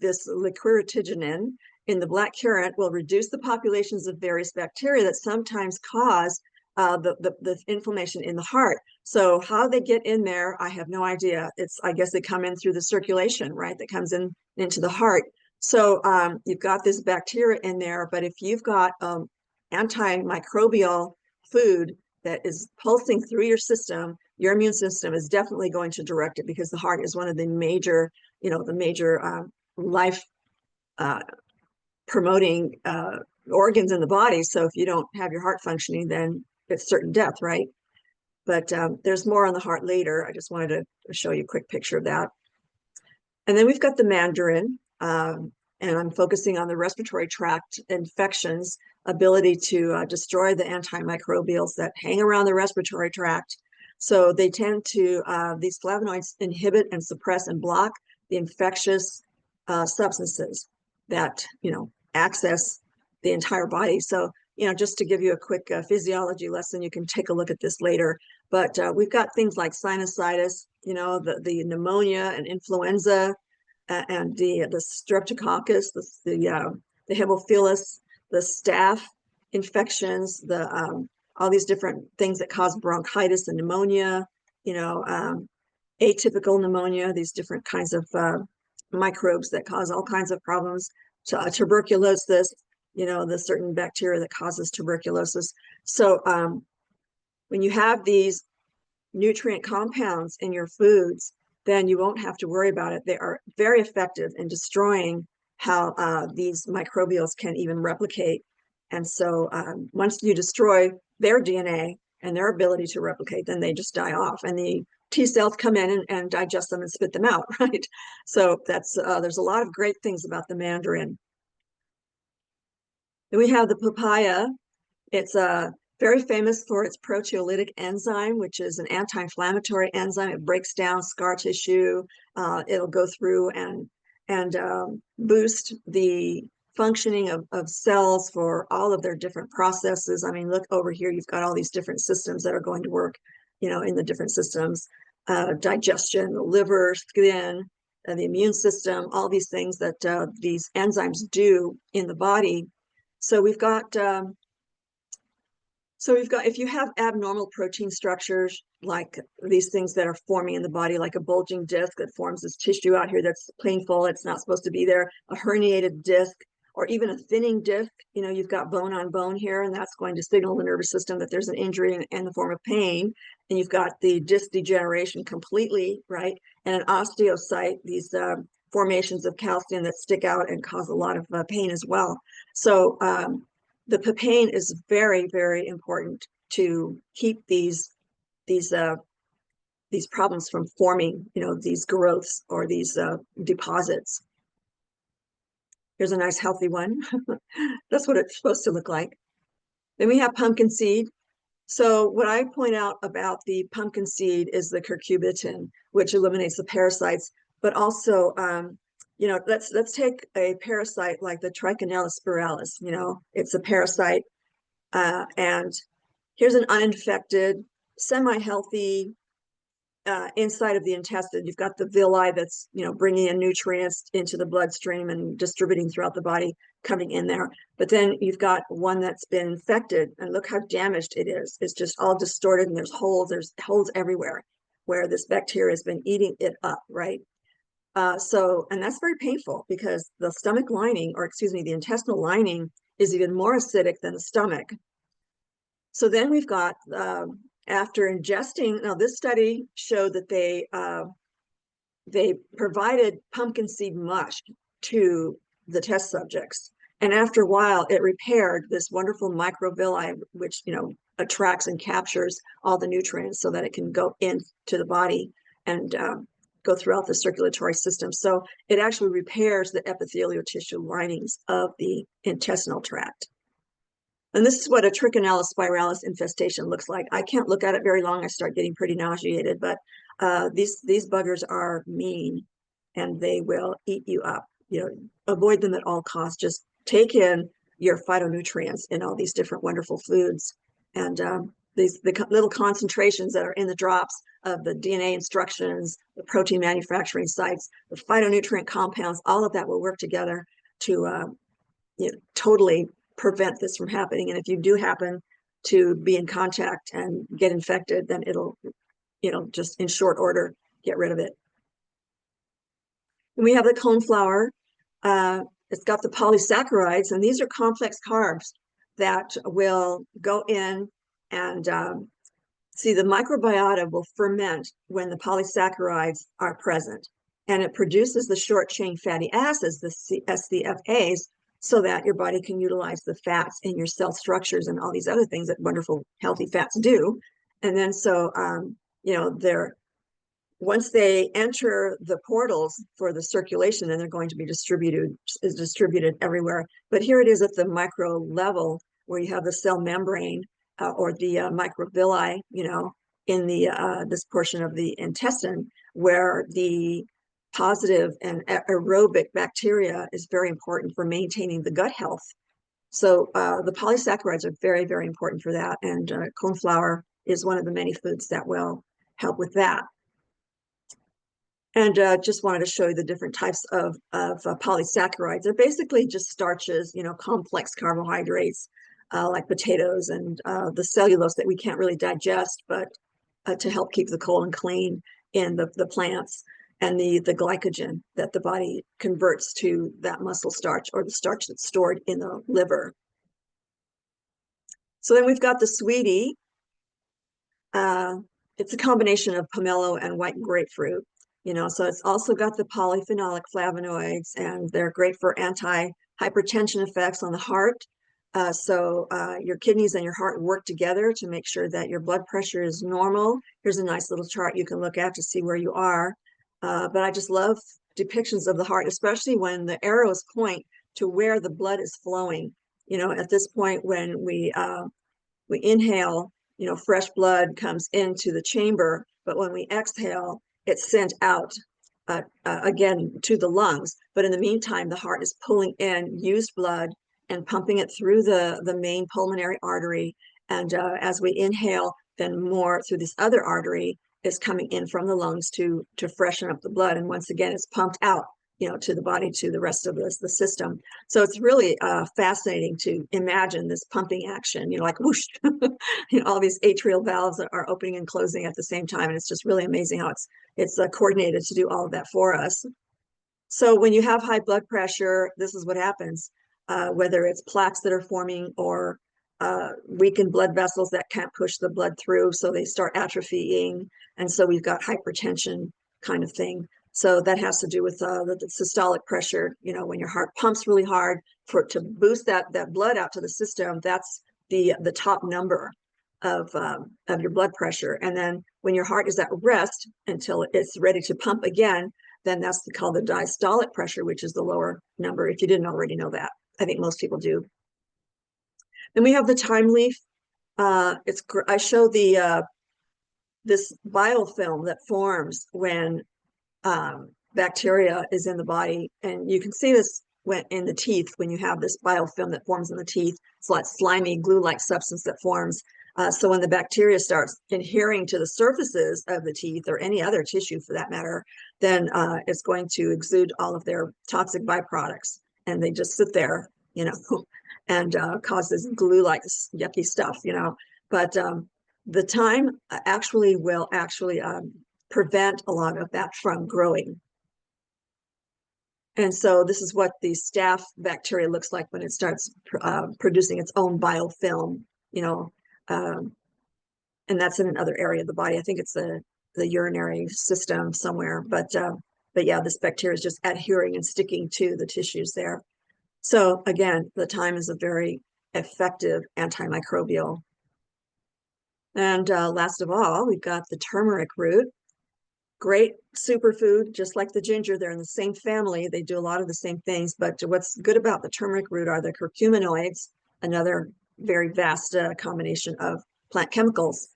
this licoritiginin in the black currant will reduce the populations of various bacteria that sometimes cause the inflammation in the heart. So how they get in there, I have no idea. I guess they come in through the circulation, right? That comes into the heart. So you've got this bacteria in there, but if you've got antimicrobial food that is pulsing through your system, your immune system is definitely going to direct it, because the heart is one of the major, you know, the major life promoting organs in the body. So if you don't have your heart functioning, then it's certain death, right? But there's more on the heart later. I just wanted to show you a quick picture of that. And then we've got the mandarin, and I'm focusing on the respiratory tract infections, ability to destroy the antimicrobials that hang around the respiratory tract. So they tend to, these flavonoids inhibit and suppress and block the infectious substances that, you know, access the entire body. So, you know, just to give you a quick physiology lesson, you can take a look at this later. But we've got things like sinusitis, you know, the pneumonia and influenza, and the streptococcus, the hemophilus, the staph infections, all these different things that cause bronchitis and pneumonia, you know, atypical pneumonia, these different kinds of microbes that cause all kinds of problems, tuberculosis, you know, the certain bacteria that causes tuberculosis. So when you have these nutrient compounds in your foods, then you won't have to worry about it. They are very effective in destroying how these microbials can even replicate. And so once you destroy their DNA and their ability to replicate, then they just die off, and the T cells come in and digest them and spit them out, right? So that's there's a lot of great things about the mandarin. Then we have the papaya. It's very famous for its proteolytic enzyme, which is an anti-inflammatory enzyme. It breaks down scar tissue. It'll go through and boost the functioning of cells for all of their different processes. I mean, look over here, you've got all these different systems that are going to work, in the different systems, digestion, the liver, skin, the immune system, all these things that these enzymes do in the body. So we've got if you have abnormal protein structures, like these things that are forming in the body, like a bulging disc that forms this tissue out here that's painful, it's not supposed to be there, a herniated disc, or even a thinning disc, you've got bone on bone here, and that's going to signal the nervous system that there's an injury in the form of pain. And you've got the disc degeneration completely, right? And an osteocyte, these formations of calcium that stick out and cause a lot of pain as well. So the papain is very, very important to keep these problems from forming, these growths or these deposits. Here's a nice healthy one. That's what it's supposed to look like. Then we have pumpkin seed. So what I point out about the pumpkin seed is the curcubitin, which eliminates the parasites, but also let's take a parasite like the Trichinella spiralis. It's a parasite, and here's an uninfected, semi-healthy inside of the intestine. You've got the villi that's bringing in nutrients into the bloodstream and distributing throughout the body, coming in there. But then you've got one that's been infected, and look how damaged it is. It's just all distorted, and there's holes everywhere where this bacteria has been eating it up, right? And that's very painful, because the stomach lining, or excuse me, the intestinal lining is even more acidic than the stomach. So then we've got, after ingesting, now this study showed that they provided pumpkin seed mush to the test subjects. And after a while, it repaired this wonderful microvilli, which, attracts and captures all the nutrients so that it can go into the body and go throughout the circulatory system. So it actually repairs the epithelial tissue linings of the intestinal tract. And this is what a Trichinella spiralis infestation looks like. I can't look at it very long. I start getting pretty nauseated, but these buggers are mean, and they will eat you up. Avoid them at all costs. Just take in your phytonutrients in all these different wonderful foods. And the little concentrations that are in the drops of the DNA instructions, the protein manufacturing sites, the phytonutrient compounds, all of that will work together to totally prevent this from happening. And if you do happen to be in contact and get infected, then it'll, just in short order, get rid of it. And we have the coneflower. It's got the polysaccharides, and these are complex carbs that will go in and see, the microbiota will ferment when the polysaccharides are present, and it produces the short chain fatty acids, the SCFAs, so that your body can utilize the fats in your cell structures and all these other things that wonderful healthy fats do. And then once they enter the portals for the circulation, then they're going to be distributed everywhere. But here it is at the micro level, where you have the cell membrane or the microvilli, in the this portion of the intestine, where the positive and aerobic bacteria is very important for maintaining the gut health. So the polysaccharides are very, very important for that. And coneflower is one of the many foods that will help with that. And just wanted to show you the different types of polysaccharides. They're basically just starches, complex carbohydrates like potatoes and the cellulose that we can't really digest, but to help keep the colon clean in the plants, and the glycogen that the body converts to that muscle starch, or the starch that's stored in the liver. So then we've got the sweetie. it's a combination of pomelo and white grapefruit, you know, so it's also got the polyphenolic flavonoids, and they're great for anti-hypertension effects on the heart. So your kidneys and your heart work together to make sure that your blood pressure is normal. Here's a nice little chart you can look at to see where you are. But I just love depictions of the heart, especially when the arrows point to where the blood is flowing. You know, at this point when we inhale, you know, fresh blood comes into the chamber, but when we exhale, it's sent out again to the lungs. But in the meantime, the heart is pulling in used blood and pumping it through the main pulmonary artery. And as we inhale, then more through this other artery is coming in from the lungs to freshen up the blood. And once again, it's pumped out, you know, to the body, to the rest of the system. So it's really fascinating to imagine this pumping action, you know, like whoosh, you know, all these atrial valves are opening and closing at the same time. And it's just really amazing how it's coordinated to do all of that for us. So when you have high blood pressure, this is what happens, whether it's plaques that are forming or weakened blood vessels that can't push the blood through, so they start atrophying. And so we've got hypertension kind of thing. So that has to do with the systolic pressure. You know, when your heart pumps really hard to boost that blood out to the system, that's the top number of your blood pressure. And then when your heart is at rest until it's ready to pump again, then that's called the diastolic pressure, which is the lower number, if you didn't already know that. I think most people do. Then we have the time leaf. I show this biofilm that forms when bacteria is in the body, and you can see this when in the teeth, when you have this biofilm that forms in the teeth. It's like slimy glue-like substance that forms. So when the bacteria starts adhering to the surfaces of the teeth or any other tissue for that matter, then it's going to exude all of their toxic byproducts, and they just sit there, you know, and cause this glue-like yucky stuff, you know. But the time will prevent a lot of that from growing. And so this is what the staph bacteria looks like when it starts producing its own biofilm, you know, and that's in another area of the body. I think it's the urinary system somewhere, but yeah, this bacteria is just adhering and sticking to the tissues there. So again, the thyme is a very effective antimicrobial. And last of all, we've got the turmeric root. Great superfood, just like the ginger. They're in the same family. They do a lot of the same things. But what's good about the turmeric root are the curcuminoids, another very vast combination of plant chemicals,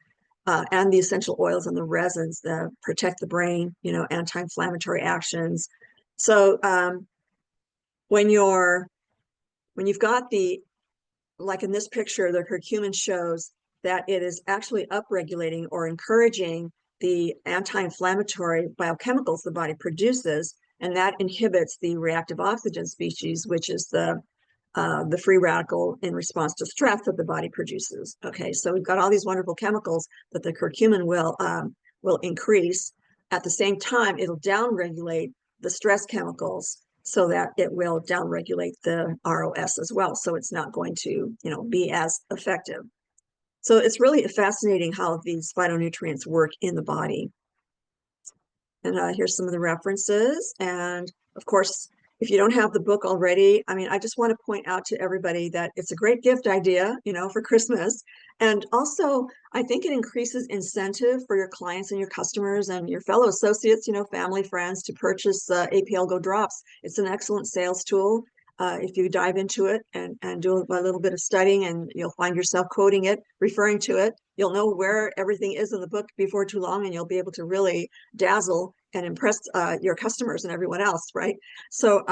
and the essential oils and the resins that protect the brain, you know, anti-inflammatory actions. So when you've got like in this picture, the curcumin shows that it is actually upregulating or encouraging the anti-inflammatory biochemicals the body produces, and that inhibits the reactive oxygen species, which is the free radical in response to stress that the body produces. Okay, so we've got all these wonderful chemicals that the curcumin will increase. At the same time, it'll downregulate the stress chemicals so that it will downregulate the ROS as well. So it's not going to, you know, be as effective. So it's really fascinating how these phytonutrients work in the body. And here's some of the references. And of course, if you don't have the book already, I mean, I just want to point out to everybody that it's a great gift idea, you know, for Christmas. And also, I think it increases incentive for your clients and your customers and your fellow associates, you know, family, friends, to purchase APLGO drops. It's an excellent sales tool. If you dive into it and do a little bit of studying, and you'll find yourself quoting it, referring to it, you'll know where everything is in the book before too long, and you'll be able to really dazzle and impress your customers and everyone else, right? So,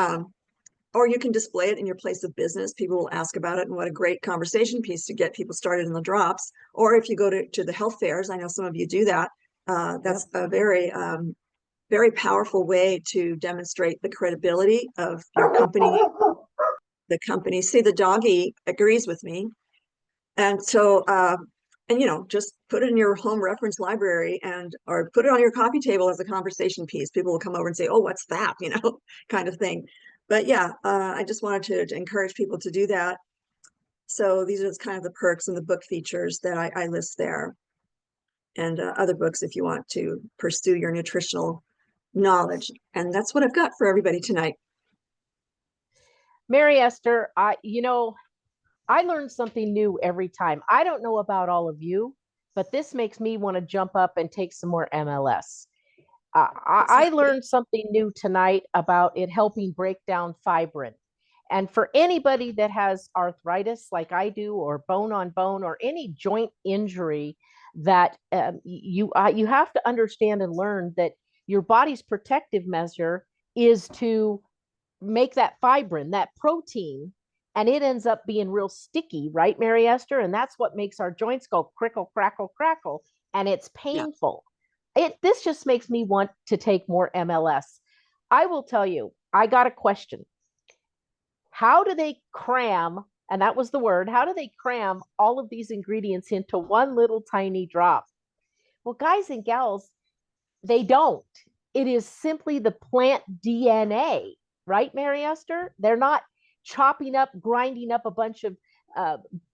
or you can display it in your place of business. People will ask about it, and what a great conversation piece to get people started in the drops. Or if you go to the health fairs, I know some of you do that. That's a very powerful way to demonstrate the credibility of your company. The company, see, the doggy agrees with me. And so, and you know, just put it in your home reference library or put it on your coffee table as a conversation piece. People will come over and say, oh, what's that? You know, kind of thing. But yeah, I just wanted to encourage people to do that. So these are kind of the perks and the book features that I list there. and other books if you want to pursue your nutritional knowledge. And that's what I've got for everybody tonight. Mary Esther, I learn something new every time. I don't know about all of you, but this makes me want to jump up and take some more MLS. I learned something new tonight about it helping break down fibrin. And for anybody that has arthritis like I do, or bone on bone, or any joint injury, that you have to understand and learn that your body's protective measure is to make that fibrin, that protein, and it ends up being real sticky, right, Mary Esther? And that's what makes our joints go crickle, crackle, crackle, and it's painful. Yeah. This just makes me want to take more MLS. I will tell you, I got a question. How do they cram, and that was the word, how do they cram all of these ingredients into one little tiny drop? Well, guys and gals, they don't. It is simply the plant DNA, right, Mary Esther? They're not chopping up, grinding up a bunch of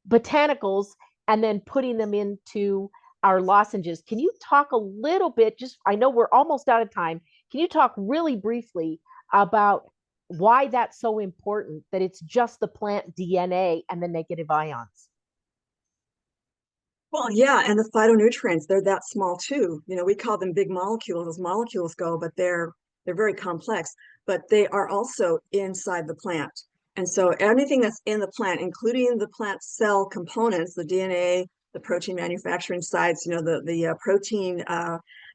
botanicals and then putting them into our lozenges. Can you talk a little bit, just, I know we're almost out of time. Can you talk really briefly about why that's so important, that it's just the plant DNA and the negative ions? Well, yeah, and the phytonutrients, they're that small too. You know, we call them big molecules as molecules go, but they're very complex, but they are also inside the plant. And so anything that's in the plant, including the plant cell components, the DNA, the protein manufacturing sites, you know, the protein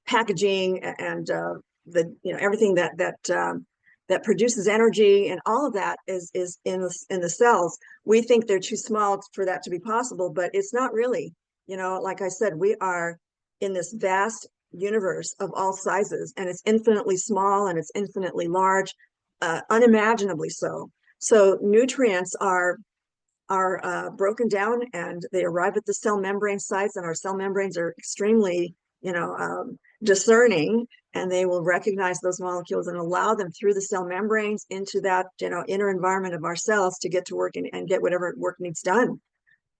packaging, and everything that produces energy, and all of that is in the cells. We think they're too small for that to be possible, but it's not really. You know, like I said, we are in this vast universe of all sizes, and it's infinitely small and it's infinitely large, unimaginably so. So nutrients are broken down, and they arrive at the cell membrane sites, and our cell membranes are extremely, discerning, and they will recognize those molecules and allow them through the cell membranes into that, inner environment of our cells to get to work and get whatever work needs done.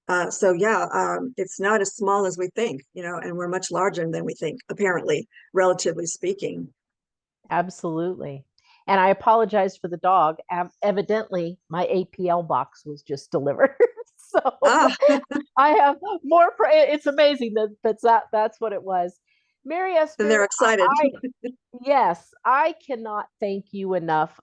It's not as small as we think, and we're much larger than we think, apparently, relatively speaking. Absolutely. And I apologize for the dog. Evidently, my APL box was just delivered. So I have more. It's amazing that's what it was. Mary Esther, and they're excited. Yes, I cannot thank you enough.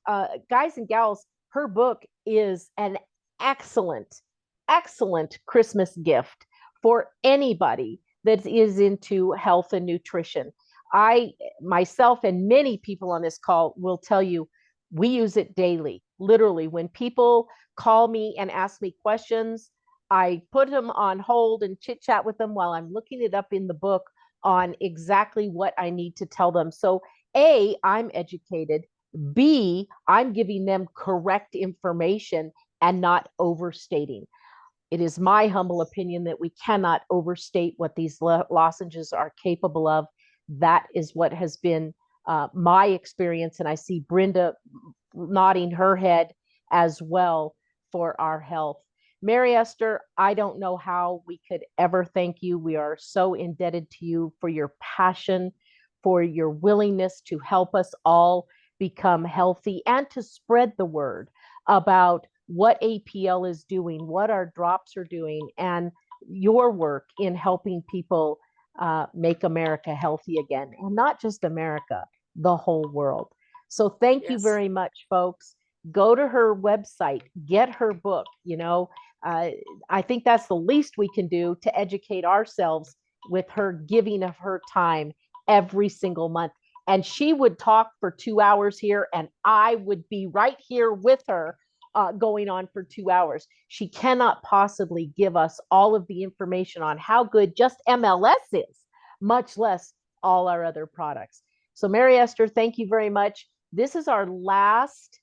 Guys and gals, her book is an excellent, excellent Christmas gift for anybody that is into health and nutrition. I myself and many people on this call will tell you we use it daily. Literally, when people call me and ask me questions, I put them on hold and chit chat with them while I'm looking it up in the book on exactly what I need to tell them. So, A, I'm educated. B, I'm giving them correct information and not overstating. It is my humble opinion that we cannot overstate what these lozenges are capable of. That is what has been my experience. And I see Brenda nodding her head as well for our health. Mary Esther, I don't know how we could ever thank you. We are so indebted to you for your passion, for your willingness to help us all become healthy and to spread the word about what APL is doing, what our drops are doing, and your work in helping people make America healthy again. And not just America, the whole world. So thank you very much, folks. Go to her website, get her book. I think that's the least we can do to educate ourselves with her giving of her time every single month. And she would talk for 2 hours here, and I would be right here with her going on for 2 hours. She cannot possibly give us all of the information on how good just MLS is, much less all our other products. So Mary Esther, thank you very much. This is our last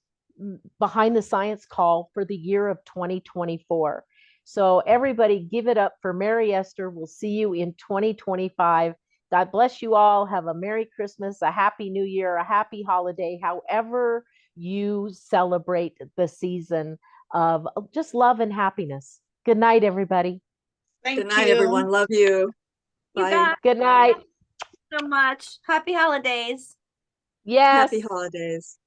Behind the Science call for the year of 2024. So everybody give it up for Mary Esther. We'll see you in 2025. God bless you all. Have a Merry Christmas, a Happy New Year, a happy holiday, however you celebrate the season of just love and happiness. Good night, everybody. Good night, everyone. Love you. You Bye. guys, Good night. so much. Happy holidays. Yes. Happy holidays.